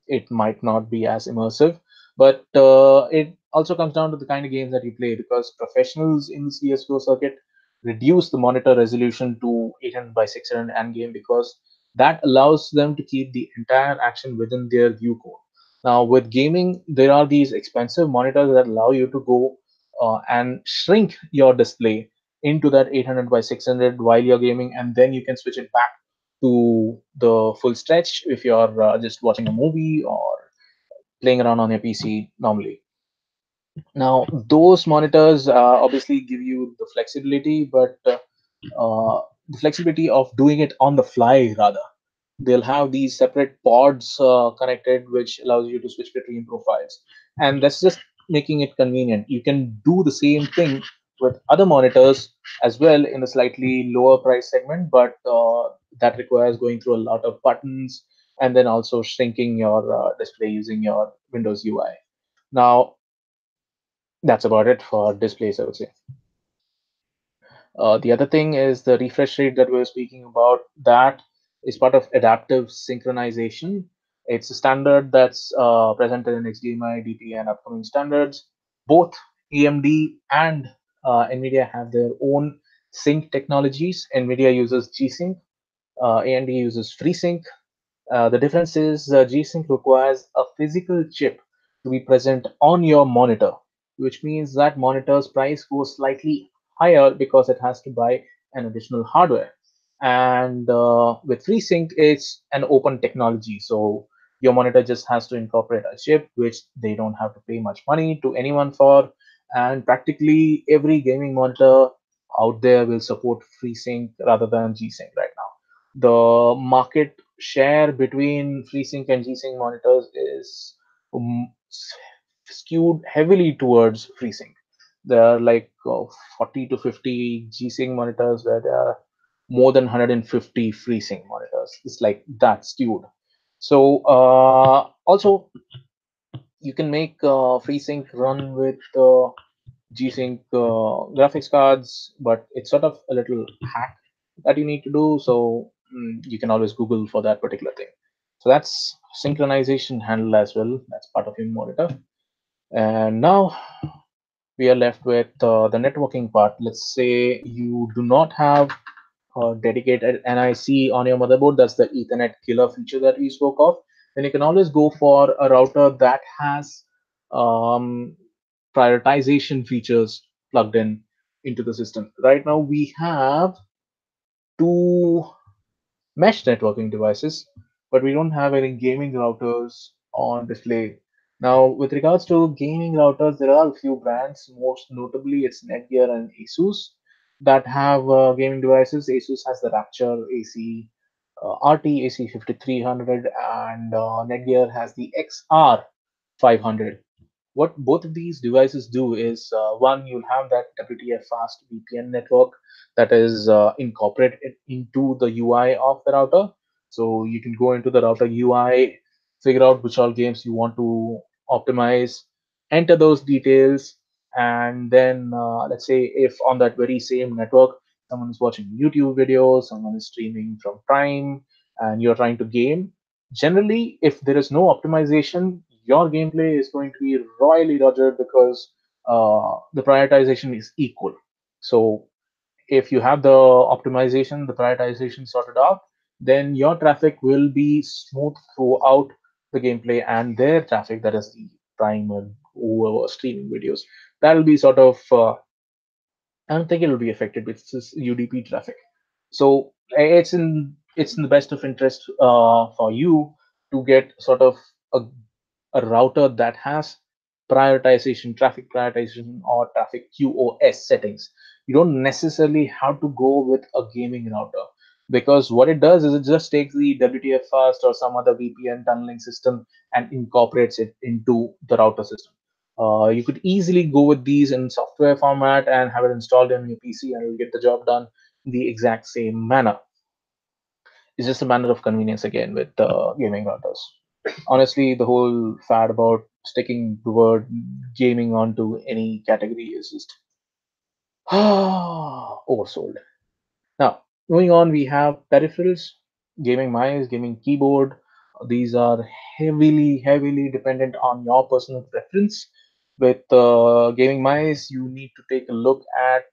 it might not be as immersive. But it also comes down to the kind of games that you play, because professionals in the CSGO circuit reduce the monitor resolution to 800 by 600 end game, because that allows them to keep the entire action within their view cone. Now, with gaming, there are these expensive monitors that allow you to go and shrink your display into that 800 by 600 while you're gaming, and then you can switch it back to the full stretch if you're just watching a movie or playing around on your PC normally. Now, those monitors obviously give you the flexibility, but the flexibility of doing it on the fly rather. They'll have these separate pods connected, which allows you to switch between profiles, and that's just making it convenient. You can do the same thing with other monitors as well in a slightly lower price segment, but that requires going through a lot of buttons and then also shrinking your display using your Windows UI. Now, that's about it for displays, I would say. The other thing is the refresh rate that we were speaking about. That is part of adaptive synchronization. It's a standard that's presented in HDMI, DP, and upcoming standards. Both AMD and NVIDIA have their own sync technologies. NVIDIA uses G-Sync, AMD uses FreeSync. The difference is G-Sync requires a physical chip to be present on your monitor, which means that monitor's price goes slightly higher because it has to buy an additional hardware. And with FreeSync, it's an open technology. So your monitor just has to incorporate a chip, which they don't have to pay much money to anyone for. And practically every gaming monitor out there will support FreeSync rather than G-Sync right now. The market share between FreeSync and G-Sync monitors is skewed heavily towards FreeSync. There are like 40 to 50 G-Sync monitors where there are more than 150 FreeSync monitors. It's like that skewed. So also you can make FreeSync run with G-Sync graphics cards, but it's sort of a little hack that you need to do. So you can always Google for that particular thing. So that's synchronization handle as well. That's part of your monitor. And now we are left with the networking part. Let's say you do not have a dedicated NIC on your motherboard. That's the Ethernet killer feature that we spoke of. Then you can always go for a router that has um, prioritization features plugged in into the system. Right now we have two mesh networking devices, but we don't have any gaming routers on display. Now, with regards to gaming routers, there are a few brands. Most notably, it's Netgear and Asus that have gaming devices. Asus has the Rapture AC RT AC 5300, and Netgear has the XR 500. What both of these devices do is one, you'll have that WTF fast VPN network that is incorporated into the UI of the router. So you can go into the router UI, figure out which all games you want to optimize, enter those details, and then let's say if on that very same network someone is watching YouTube videos, someone is streaming from Prime, and you're trying to game, generally, if there is no optimization, your gameplay is going to be royally dodgered because the prioritization is equal. So if you have the optimization, the prioritization sorted out, then your traffic will be smooth throughout the gameplay, and their traffic, that is the Prime or whoever streaming videos, that'll be sort of I don't think it will be affected with this UDP traffic. So it's in the best of interest for you to get sort of a router that has prioritization, traffic prioritization, or traffic QoS settings. You don't necessarily have to go with a gaming router because what it does is it just takes the WTF fast or some other VPN tunneling system and incorporates it into the router system. You could easily go with these in software format and have it installed in your PC, and you'll get the job done in the exact same manner. It's just a matter of convenience again with gaming routers. Honestly, the whole fad about sticking the word gaming onto any category is just oversold. Now, moving on, we have peripherals, gaming mice, gaming keyboard. These are heavily dependent on your personal preference. With gaming mice, you need to take a look at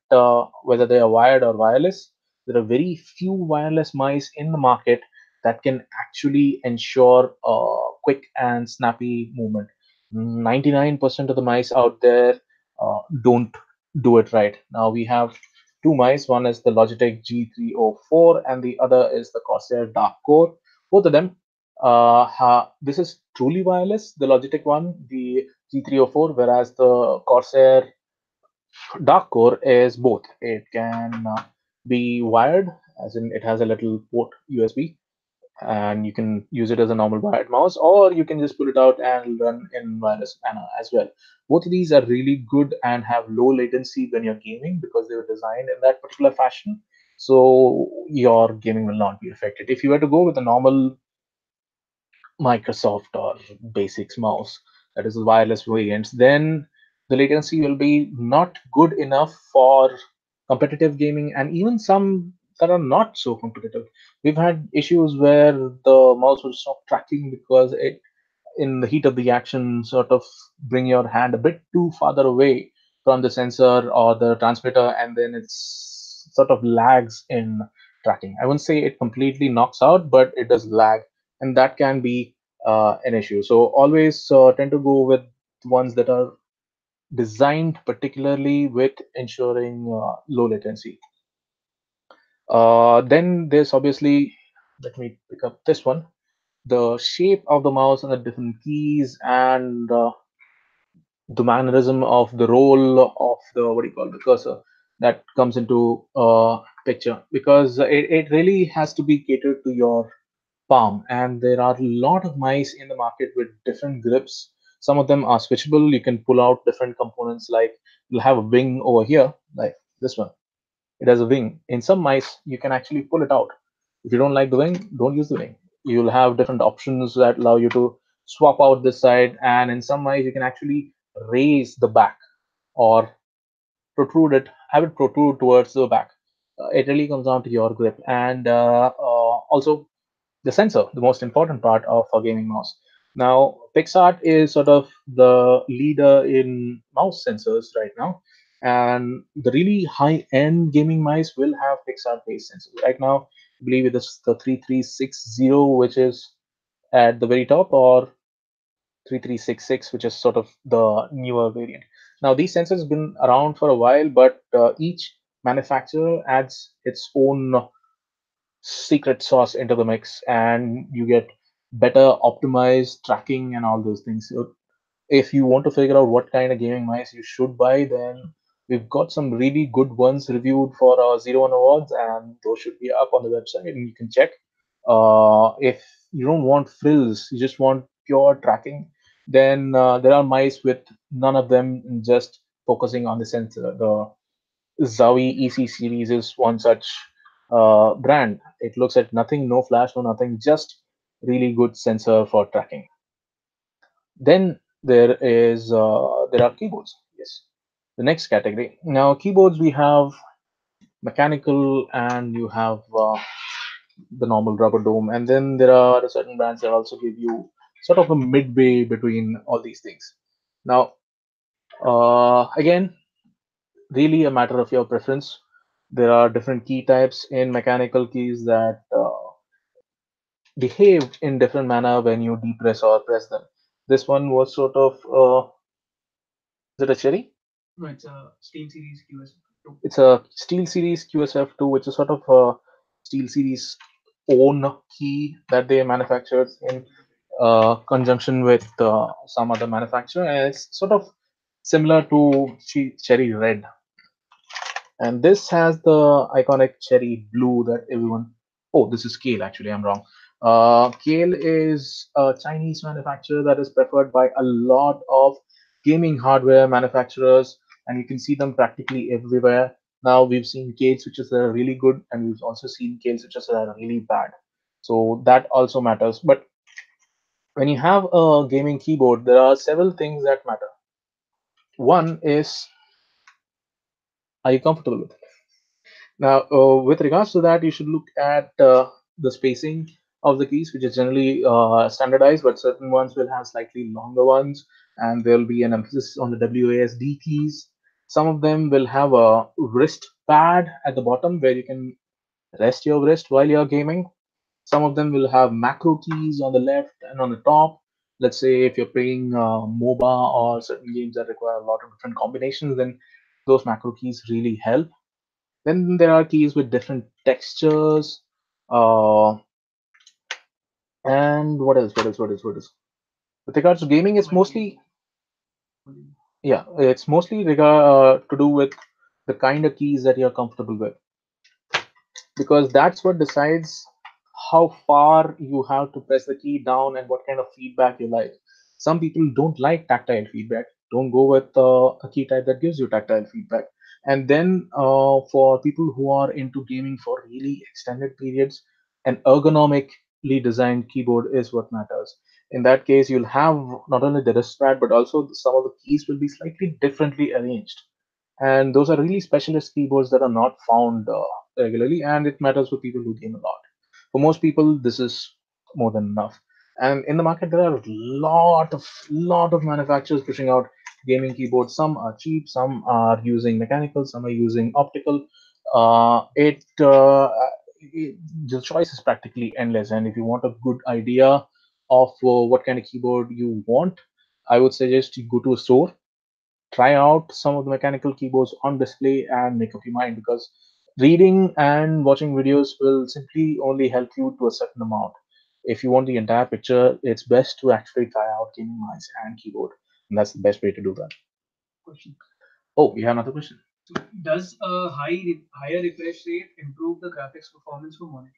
whether they are wired or wireless. There are very few wireless mice in the market that can actually ensure quick and snappy movement. 99% of the mice out there don't do it right. Now we have two mice. One is the Logitech G304 and the other is the Corsair Dark Core. Both of them, this is truly wireless, the Logitech one, the G304, whereas the Corsair Dark Core is both. It can be wired, as in it has a little port USB, and you can use it as a normal wired mouse, or you can just pull it out and run in wireless manner as well. Both of these are really good and have low latency when you're gaming because they were designed in that particular fashion. So your gaming will not be affected. If you were to go with a normal Microsoft or Basics mouse, that is the wireless variants, then the latency will be not good enough for competitive gaming and even some that are not so competitive. We've had issues where the mouse will stop tracking because it, in the heat of the action, sort of bring your hand a bit too farther away from the sensor or the transmitter, and then it's sort of lags in tracking. I wouldn't say it completely knocks out, but it does lag, and that can be an issue. So always tend to go with ones that are designed particularly with ensuring low latency. Then there's obviously, let me pick up this one, the shape of the mouse and the different keys and the mannerism of the role of the, what do you call, the cursor that comes into picture, because it really has to be catered to your palm, and there are a lot of mice in the market with different grips. Some of them are switchable. You can pull out different components, like you'll have a wing over here, like this one. It has a wing. In some mice, you can actually pull it out. If you don't like the wing, don't use the wing. You'll have different options that allow you to swap out this side, and in some mice, you can actually raise the back or protrude it, have it protrude towards the back. It really comes down to your grip, and also the sensor, the most important part of a gaming mouse. Now, Pixart is sort of the leader in mouse sensors right now, and the really high-end gaming mice will have Pixart-based sensors. Right now, I believe it is the 3360, which is at the very top, or 3366, which is sort of the newer variant. Now, these sensors have been around for a while, but each manufacturer adds its own secret sauce into the mix, and you get better optimized tracking and all those things. So if you want to figure out what kind of gaming mice you should buy, then we've got some really good ones reviewed for our Zero One Awards, and those should be up on the website and you can check. If you don't want frills, you just want pure tracking, then there are mice with none of them, just focusing on the sensor. The Zowie EC series is one such brand. It looks at nothing, no flash, no nothing, just really good sensor for tracking. Then there are keyboards. Yes, the next category. Now keyboards, we have mechanical and you have the normal rubber dome, and then there are certain brands that also give you sort of a midway between all these things. Now, again, really a matter of your preference. There are different key types in mechanical keys that behave in different manner when you depress or press them. This one was sort of is it a cherry? No, it's a Steel Series QS2. It's a Steel Series QSF2, which is sort of a Steel Series own key that they manufactured in conjunction with some other manufacturer, and it's sort of similar to Cherry Red. And this has the iconic cherry blue that everyone. Oh, this is Kale. Actually, I'm wrong. Kale is a Chinese manufacturer that is preferred by a lot of gaming hardware manufacturers, and you can see them practically everywhere. Now we've seen Kale switches that are really good, and we've also seen Kale switches that are really bad. So that also matters. But when you have a gaming keyboard, there are several things that matter. One is, are you comfortable with it? Now, with regards to that, you should look at the spacing of the keys, which is generally standardized, but certain ones will have slightly longer ones, and there'll be an emphasis on the WASD keys. Some of them will have a wrist pad at the bottom where you can rest your wrist while you're gaming. Some of them will have macro keys on the left and on the top. Let's say if you're playing MOBA or certain games that require a lot of different combinations, then those macro keys really help. Then there are keys with different textures. And what else? What else? What else? What else? With regards to gaming, it's One game. mostly, yeah, it's mostly to do with the kind of keys that you're comfortable with, because that's what decides how far you have to press the key down and what kind of feedback you like. Some people don't like tactile feedback. Don't go with a key type that gives you tactile feedback. And then for people who are into gaming for really extended periods, an ergonomically designed keyboard is what matters. In that case, you'll have not only the wrist pad, but also some of the keys will be slightly differently arranged. And those are really specialist keyboards that are not found regularly, and it matters for people who game a lot. For most people, this is more than enough. And in the market, there are a lot of manufacturers pushing out gaming keyboards. Some are cheap, some are using mechanical, some are using optical. It the choice is practically endless. And if you want a good idea of what kind of keyboard you want, I would suggest you go to a store, try out some of the mechanical keyboards on display, and make up your mind, because reading and watching videos will simply only help you to a certain amount. If you want the entire picture, it's best to actually try out gaming mice and keyboard, and that's the best way to do that. Question. Oh, we have another question. So does a higher refresh rate improve the graphics performance for monitor?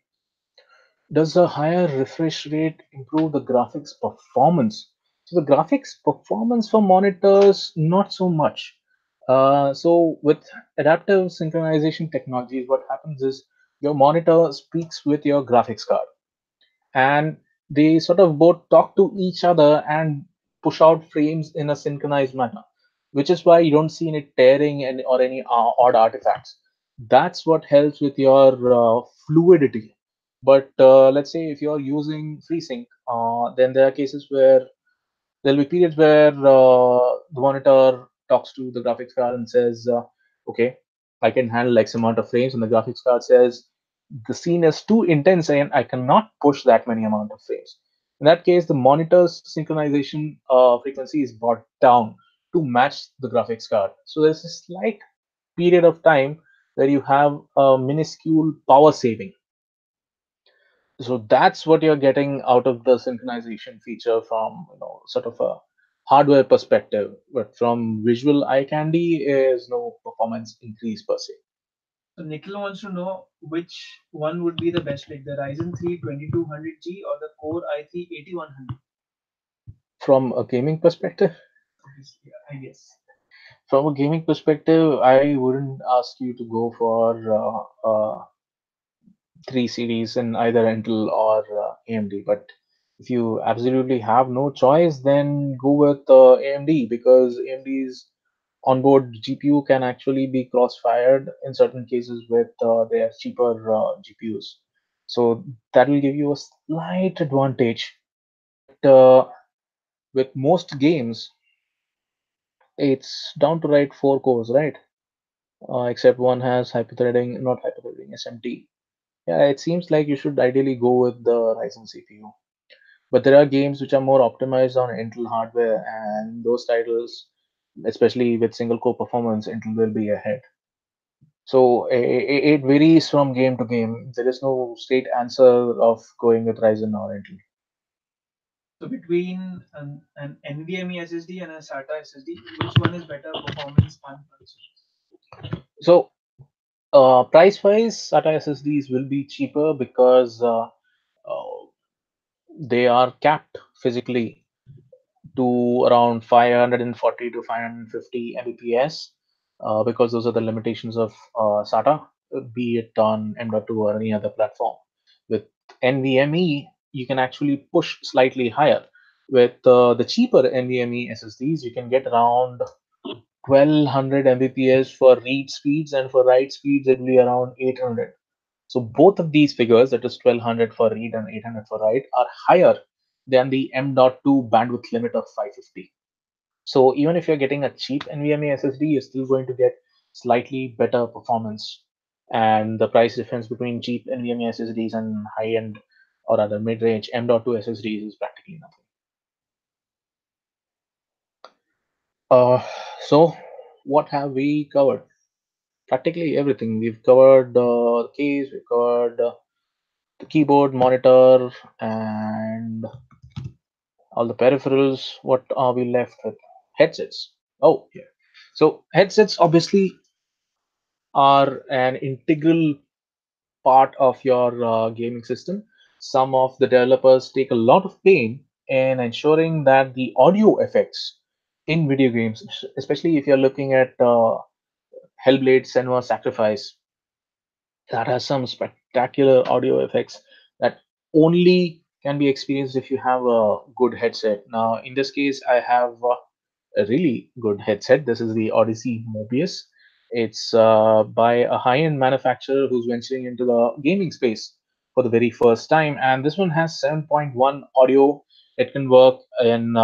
Does a higher refresh rate improve the graphics performance? So the graphics performance for monitors, not so much. So with adaptive synchronization technologies, what happens is your monitor speaks with your graphics card, and they sort of both talk to each other and push out frames in a synchronized manner, which is why you don't see any tearing and or any odd artifacts. That's what helps with your fluidity. But let's say if you're using FreeSync, then there are cases where there'll be periods where the monitor talks to the graphics card and says, okay, I can handle X amount of frames, and the graphics card says the scene is too intense and I cannot push that many amount of frames. In that case, the monitor's synchronization frequency is brought down to match the graphics card. So there's a slight period of time where you have a minuscule power saving. So that's what you're getting out of the synchronization feature from, sort of a hardware perspective. But from visual eye candy, is no performance increase per se. So Nikhil wants to know which one would be the best pick, the Ryzen 3 2200G or the Core i3 8100? From a gaming perspective, Obviously, I guess. I wouldn't ask you to go for three series in either Intel or AMD. But if you absolutely have no choice, then go with AMD, because AMD's onboard GPU can actually be cross-fired in certain cases with their cheaper GPUs. So that will give you a slight advantage. But with most games, it's down to write four cores, right? Except one has hyperthreading, not hyperthreading, SMT. Yeah, it seems like you should ideally go with the Ryzen CPU. But there are games which are more optimized on Intel hardware, and those titles, especially with single core performance, Intel will be ahead. So it varies from game to game. There is no straight answer of going with Ryzen or Intel. So between an NVMe SSD and a SATA SSD, which one is better performance and functions? So price-wise, SATA SSDs will be cheaper because they are capped physically to around 540 to 550 Mbps, because those are the limitations of SATA, be it on M.2 or any other platform. With NVMe, you can actually push slightly higher. With the cheaper NVMe SSDs, you can get around 1200 Mbps for read speeds, and for write speeds, it will be around 800. So both of these figures, that is 1200 for read and 800 for write, are higher than the M.2 bandwidth limit of 550. So even if you're getting a cheap NVMe SSD, you're still going to get slightly better performance. And the price difference between cheap NVMe SSDs and high-end, or rather mid-range M.2 SSDs, is practically nothing. So what have we covered? Practically everything. We've covered the case, we've covered the keyboard, monitor, and all the peripherals. What are we left with? Headsets. Oh, yeah. So headsets obviously are an integral part of your gaming system. some of the developers take a lot of pain in ensuring that the audio effects in video games, especially if you're looking at Hellblade: Senua Sacrifice, that has some spectacular audio effects that only can be experienced if you have a good headset. Now, in this case, I have a really good headset. This is the Odyssey Mobius. It's by a high-end manufacturer who's venturing into the gaming space for the very first time, and this one has 7.1 audio. It can work in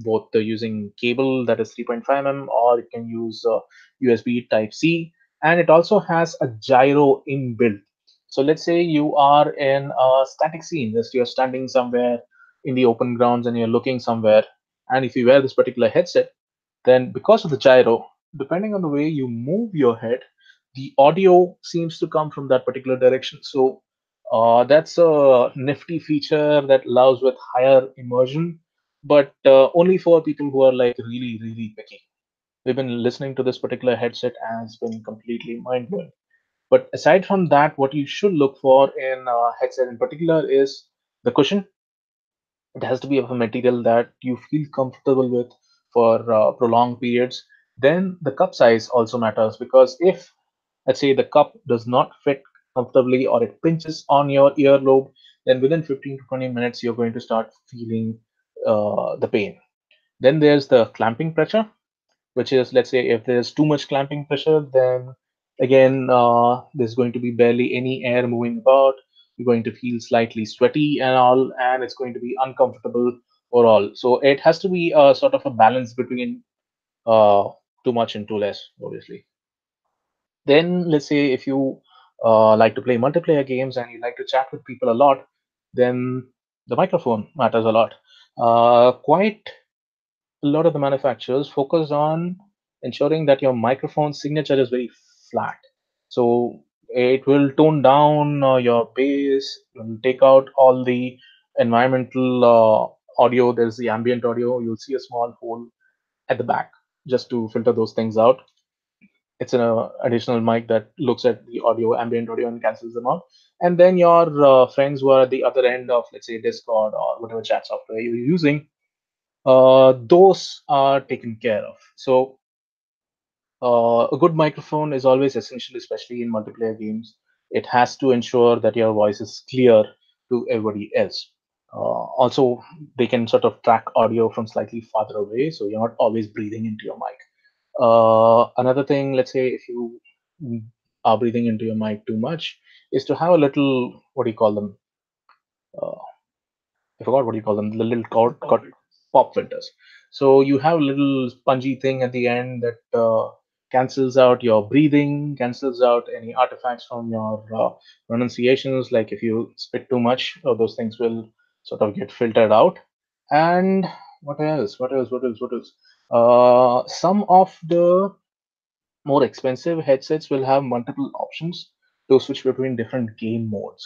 both using cable that is 3.5 mm, or it can use USB Type C, and it also has a gyro inbuilt. So let's say you are in a static scene, just you're standing somewhere in the open grounds and you're looking somewhere, and if you wear this particular headset, then because of the gyro, depending on the way you move your head, the audio seems to come from that particular direction. So that's a nifty feature that allows with higher immersion, but only for people who are like really, really picky. We've been listening to this particular headset and it's been completely mind blowing. But aside from that, what you should look for in a headset in particular is the cushion. It has to be of a material that you feel comfortable with for prolonged periods. Then the cup size also matters, because if, let's say, the cup does not fit comfortably or it pinches on your earlobe, then within 15 to 20 minutes, you're going to start feeling the pain. Then there's the clamping pressure, which is, let's say, if there's too much clamping pressure, then again there's going to be barely any air moving about. You're going to feel slightly sweaty and all, and it's going to be uncomfortable overall. So it has to be a sort of a balance between uh, too much and too less, obviously. Then let's say if you like to play multiplayer games and you like to chat with people a lot, then the microphone matters a lot. Quite a lot of the manufacturers focus on ensuring that your microphone signature is very flat. So it will tone down your bass, it will take out all the environmental audio. There's the ambient audio. You'll see a small hole at the back just to filter those things out. It's an additional mic that looks at the audio, ambient audio, and cancels them out. And then your friends who are at the other end of, let's say, Discord or whatever chat software you're using, those are taken care of. So a good microphone is always essential, especially in multiplayer games. It has to ensure that your voice is clear to everybody else. Also, they can sort of track audio from slightly farther away, so you're not always breathing into your mic. Another thing, let's say if you are breathing into your mic too much, is to have a little, what do you call them? Uh, I forgot what you call them, the little The pop filters. pop filters. So you have a little spongy thing at the end that cancels out your breathing, cancels out any artifacts from your pronunciations. Like if you spit too much, those things will sort of get filtered out. And what else? What else? What else? What else? Some of the more expensive headsets will have multiple options to switch between different game modes.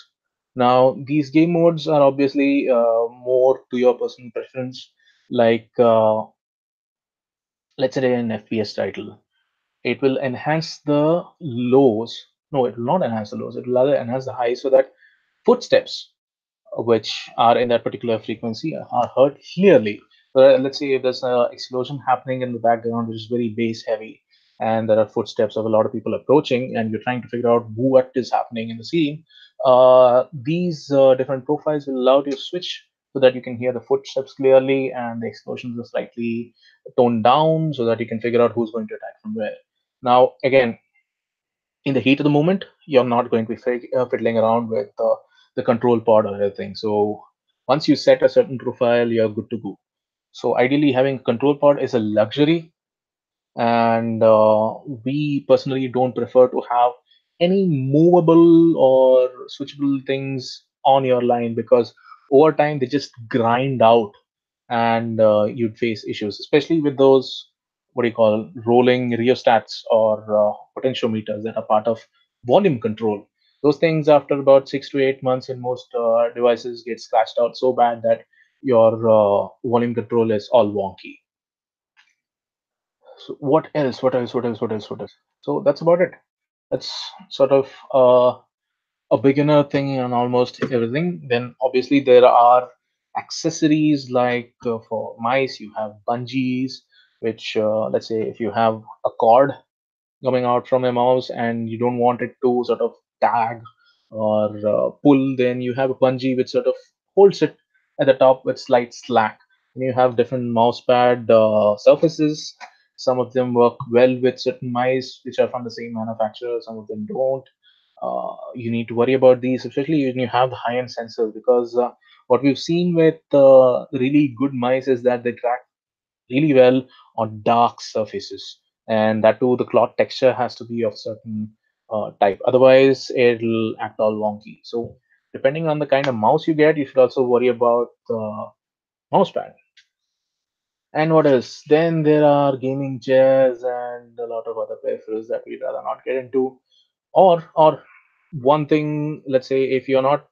Now, these game modes are obviously more to your personal preference. Like, let's say an FPS title, it will enhance the lows. No, it will not enhance the lows. It will rather enhance the highs so that footsteps which are in that particular frequency are heard clearly. Let's say if there's an explosion happening in the background, which is very bass heavy, and there are footsteps of a lot of people approaching, and you're trying to figure out what is happening in the scene. These different profiles will allow you to switch so that you can hear the footsteps clearly, and the explosions are slightly toned down so that you can figure out who's going to attack from where. Now, again, in the heat of the moment, you're not going to be fiddling around with the control pod or anything. So once you set a certain profile, you're good to go. So ideally, having a control pod is a luxury, and we personally don't prefer to have any movable or switchable things on your line, because over time they just grind out, and you'd face issues, especially with those, what do you call, rolling rheostats or potentiometers that are part of volume control. Those things, after about 6 to 8 months in most devices, get scratched out so bad that your volume control is all wonky. So what else? What else? What else? What else? What else? So that's about it. That's sort of a beginner thing on almost everything. Then obviously there are accessories like for mice, you have bungees, which let's say if you have a cord coming out from a mouse and you don't want it to sort of tag or pull, then you have a bungee which sort of holds it at the top with slight slack. And you have different mouse pad surfaces. Some of them work well with certain mice which are from the same manufacturer, some of them don't. You need to worry about these, especially when you have the high-end sensor, because what we've seen with really good mice is that they track really well on dark surfaces, and that too the cloth texture has to be of certain type, otherwise it'll act all wonky. So depending on the kind of mouse you get, you should also worry about the mouse pad. And what else? Then there are gaming chairs and a lot of other peripherals that we'd rather not get into. Or one thing, let's say if you're not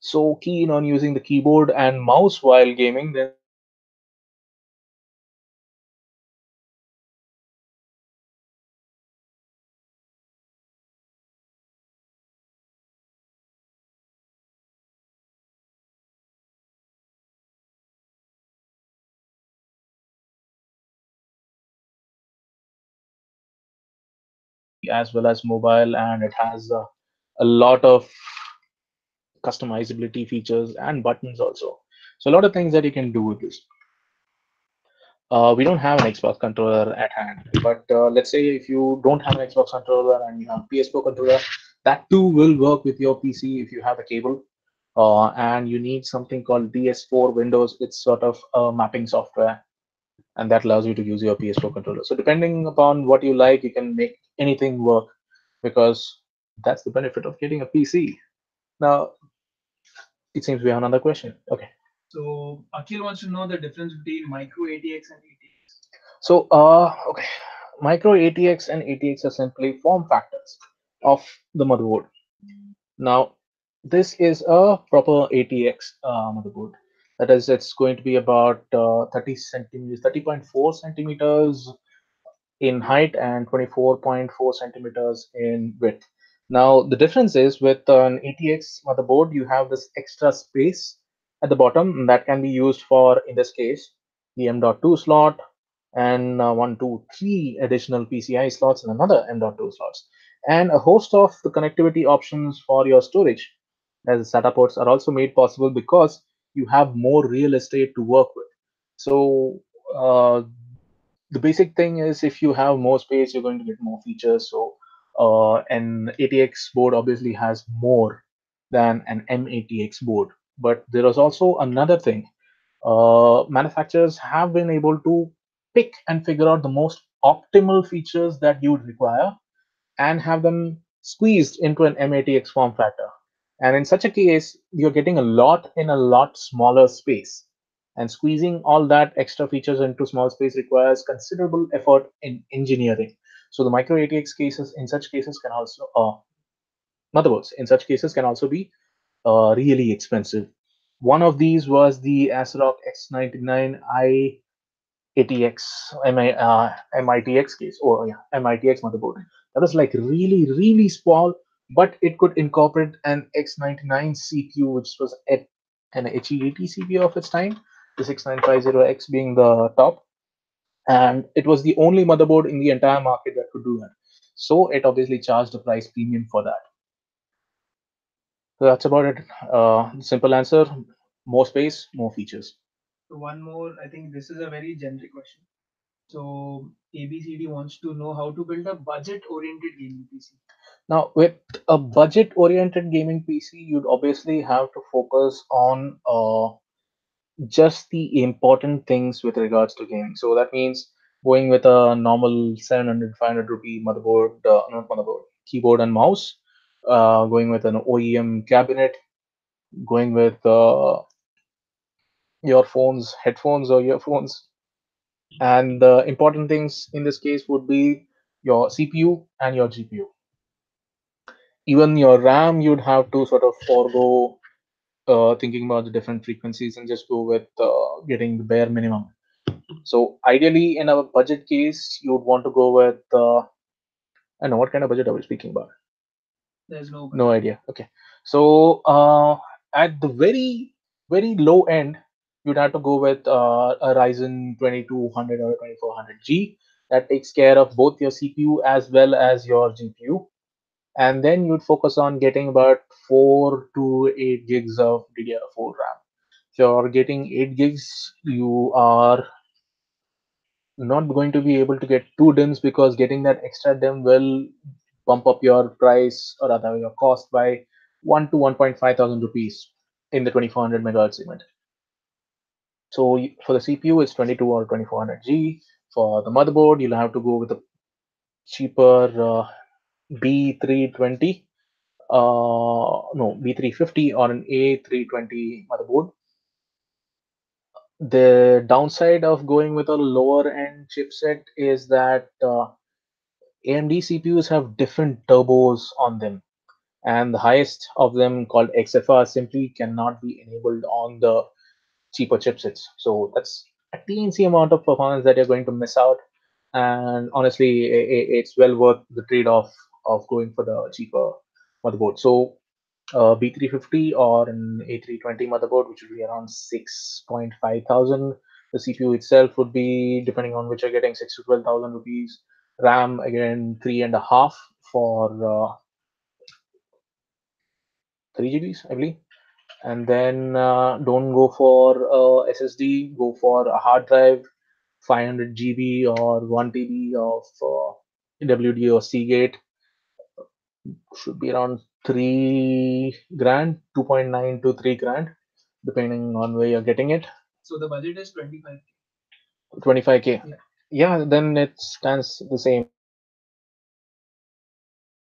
so keen on using the keyboard and mouse while gaming, then there are also as well as mobile, and it has a lot of customizability features and buttons also. So a lot of things that you can do with this. We don't have an Xbox controller at hand, but let's say if you don't have an Xbox controller and you have a PS4 controller, that too will work with your PC if you have a cable. And you need something called DS4 Windows. It's sort of a mapping software, and that allows you to use your PS4 controller. So depending upon what you like, you can make anything work, because that's the benefit of getting a PC. Now, it seems we have another question. Okay. So Akhil wants to know the difference between micro ATX and ATX. So, okay, micro ATX and ATX are simply form factors of the motherboard. Now, this is a proper ATX motherboard. That is, it's going to be about 30 centimeters, 30.4 centimeters in height and 24.4 centimeters in width. Now, the difference is with an ATX motherboard, you have this extra space at the bottom that can be used for, in this case, the M.2 slot and one, two, three additional PCI slots and another M.2 slots, and a host of the connectivity options for your storage. As SATA ports are also made possible because you have more real estate to work with. So, the basic thing is if you have more space, you're going to get more features. So an ATX board obviously has more than an M-ATX board. But there is also another thing. Manufacturers have been able to pick and figure out the most optimal features that you would require and have them squeezed into an M-ATX form factor. And in such a case, you're getting a lot in a lot smaller space. And squeezing all that extra features into small space requires considerable effort in engineering. So the micro ATX cases in such cases can also motherboards in such cases can also be really expensive. One of these was the ASRock X99i ATX, MITX case, or yeah, MITX motherboard. That was like really, really small, but it could incorporate an X99 CPU, which was at an HE80 CPU of its time, the 6950X being the top. And it was the only motherboard in the entire market that could do that. So it obviously charged a price premium for that. So that's about it. Simple answer, more space, more features. So one more, I think this is a very generic question. So ABCD wants to know how to build a budget-oriented gaming PC. Now, with a budget-oriented gaming PC, you'd obviously have to focus on just the important things with regards to gaming. So that means going with a normal 700, 500 rupee motherboard, not motherboard, keyboard and mouse, going with an OEM cabinet, going with your phone's headphones or earphones. And the important things in this case would be your CPU and your GPU. Even your RAM, you'd have to sort of forego thinking about the different frequencies and just go with getting the bare minimum. So ideally, in a budget case, you would want to go with I don't know what kind of budget are we speaking about. There's no No budget. idea. Okay. So at the very low end, you'd have to go with a Ryzen 2200 or 2400G that takes care of both your CPU as well as your GPU. And then you'd focus on getting about 4 to 8 gigs of DDR4 RAM. If you're getting 8 gigs, you are not going to be able to get two DIMMs because getting that extra DIMM will bump up your price or rather your cost by 1 to 1.5 thousand rupees in the 2400 megahertz segment. So for the CPU, it's 22 or 2400G. For the motherboard, you'll have to go with a cheaper B320, no, B350 or an A320 motherboard. The downside of going with a lower end chipset is that AMD CPUs have different turbos on them, and the highest of them, called XFR, simply cannot be enabled on the cheaper chipsets. So that's a teensy amount of performance that you're going to miss out. And honestly, it's well worth the trade-off of going for the cheaper motherboard. So B350 or an A320 motherboard, which would be around 6.5 thousand. The CPU itself would be, depending on which you're getting, 6 to 12,000 rupees. RAM again, three and a half for 3 GBs, I believe. And then don't go for SSD, go for a hard drive, 500 GB or 1 TB of WD or Seagate, should be around 3 grand, 2.9 to 3 grand, depending on where you're getting it. So the budget is 25. 25K. Yeah. Yeah, then it stands the same. So if you want to go with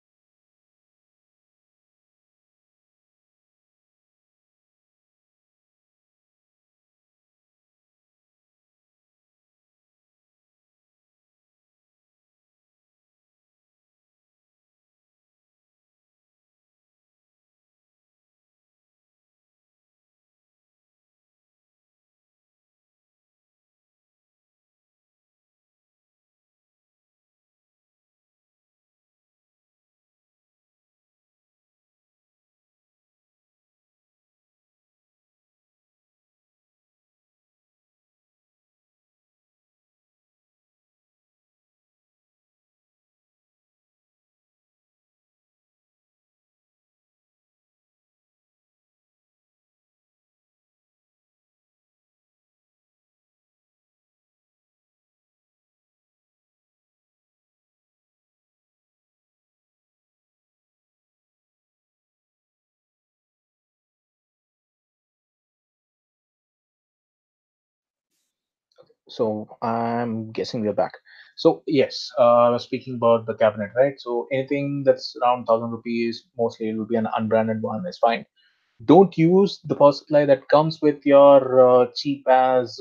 So I'm guessing we're back. So yes, I was speaking about the cabinet, right? So anything that's around 1,000 rupees, mostly it will be an unbranded one. It's fine. Don't use the power supply that comes with your cheap as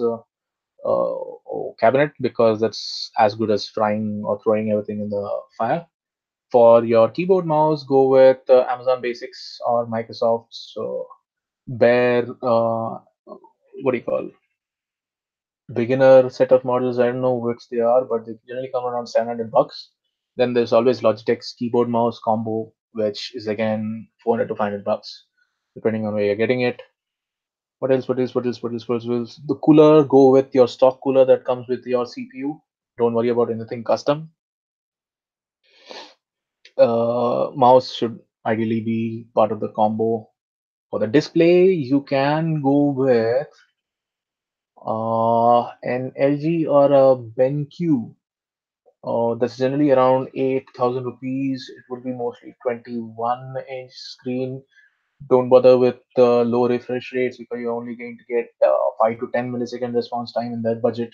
cabinet, because that's as good as frying or throwing everything in the fire. For your keyboard mouse, go with Amazon Basics or Microsoft's bare what do you call, beginner set of models. I don't know which they are, but they generally come around 700 bucks. Then there's always Logitech's keyboard mouse combo, which is again 400 to 500 bucks, depending on where you're getting it. What else? What else? What else? What else? What else? The cooler, go with your stock cooler that comes with your CPU. Don't worry about anything custom. Mouse should ideally be part of the combo. For the display, you can go with an LG or a BenQ. That's generally around 8,000 rupees. It would be mostly 21-inch screen. Don't bother with low refresh rates because you're only going to get 5 to 10 millisecond response time in that budget.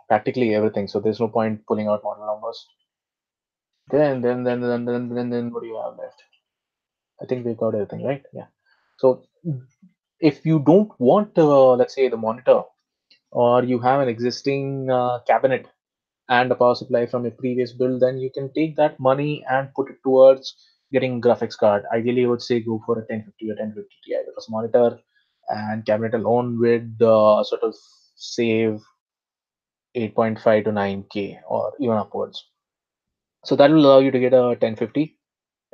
Practically everything. So there's no point pulling out model numbers. Then what do you have left? I think we got everything, right? Yeah. So if you don't want, let's say, the monitor, or you have an existing cabinet and a power supply from your previous build, then you can take that money and put it towards getting graphics card. Ideally, I would say go for a 1050 or 1050 Ti, because monitor and cabinet alone would sort of save 8.5 to 9K or even upwards. So that will allow you to get a 1050.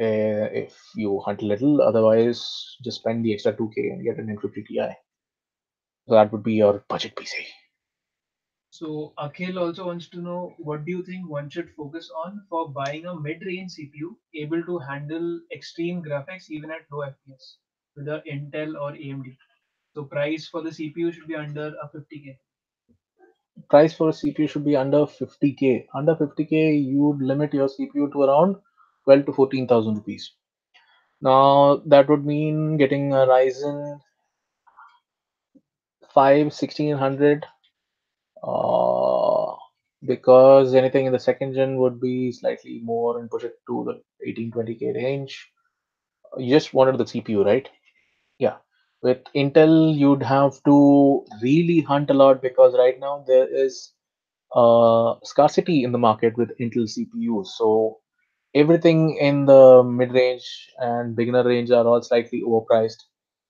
if you hunt a little. Otherwise, just spend the extra 2K and get an N50 Ti. So that would be your budget PC. So Akhil also wants to know, what do you think one should focus on for buying a mid-range CPU able to handle extreme graphics even at low FPS, whether Intel or AMD? So price for the CPU should be under a 50K. Price for a CPU should be under 50K. Under 50K, you would limit your CPU to around 12 to 14,000 rupees. Now, that would mean getting a Ryzen 5 1600, uh, because anything in the second gen would be slightly more and push it to the 1820K range. You just wanted the CPU, right? Yeah. With Intel, you'd have to really hunt a lot because right now there is scarcity in the market with Intel CPUs. So everything in the mid-range and beginner range are all slightly overpriced.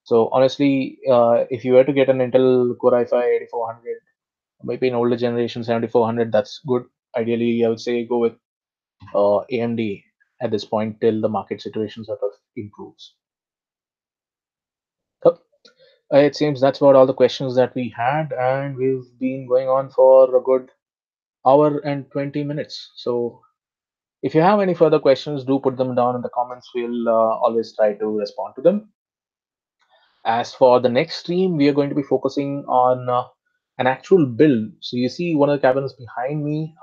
So honestly, if you were to get an Intel Core i5 8400, maybe an older generation 7400, that's good. Ideally, I would say go with AMD at this point till the market situation sort of improves. Yep. It seems that's about all the questions that we had, and we've been going on for a good hour and 20 minutes. So if you have any further questions, do put them down in the comments. We'll always try to respond to them. As for the next stream, we are going to be focusing on an actual build. So you see one of the cabins behind me.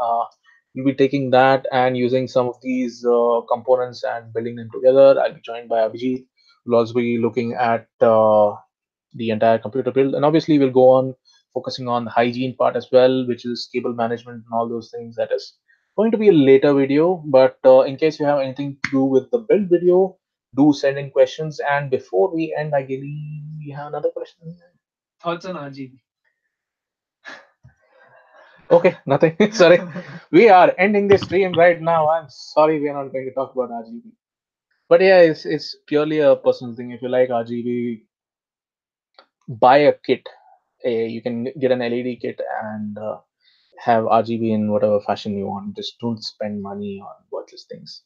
We'll be taking that and using some of these components and building them together. I'll be joined by Abhijit. We'll also be looking at the entire computer build, and obviously we'll go on focusing on the hygiene part as well, which is cable management and all those things. That is going to be a later video, but in case you have anything to do with the build video, do send in questions. And before we end, I believe we have another question. Thoughts on RGB? Okay, nothing. Sorry, we are ending this stream right now. I'm sorry, we are not going to talk about RGB. But yeah, it's purely a personal thing. If you like RGB, buy a kit. You can get an LED kit and have RGB in whatever fashion you want. Just don't spend money on worthless things.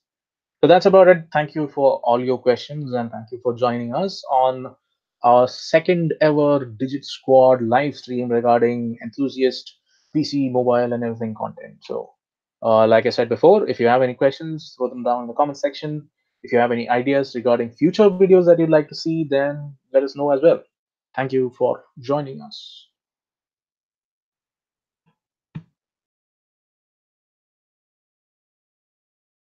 So that's about it. Thank you for all your questions and thank you for joining us on our second ever Digit Squad live stream regarding enthusiast PC, mobile, and everything content. So, like I said before, if you have any questions, throw them down in the comment section. If you have any ideas regarding future videos that you'd like to see, then let us know as well. Thank you for joining us.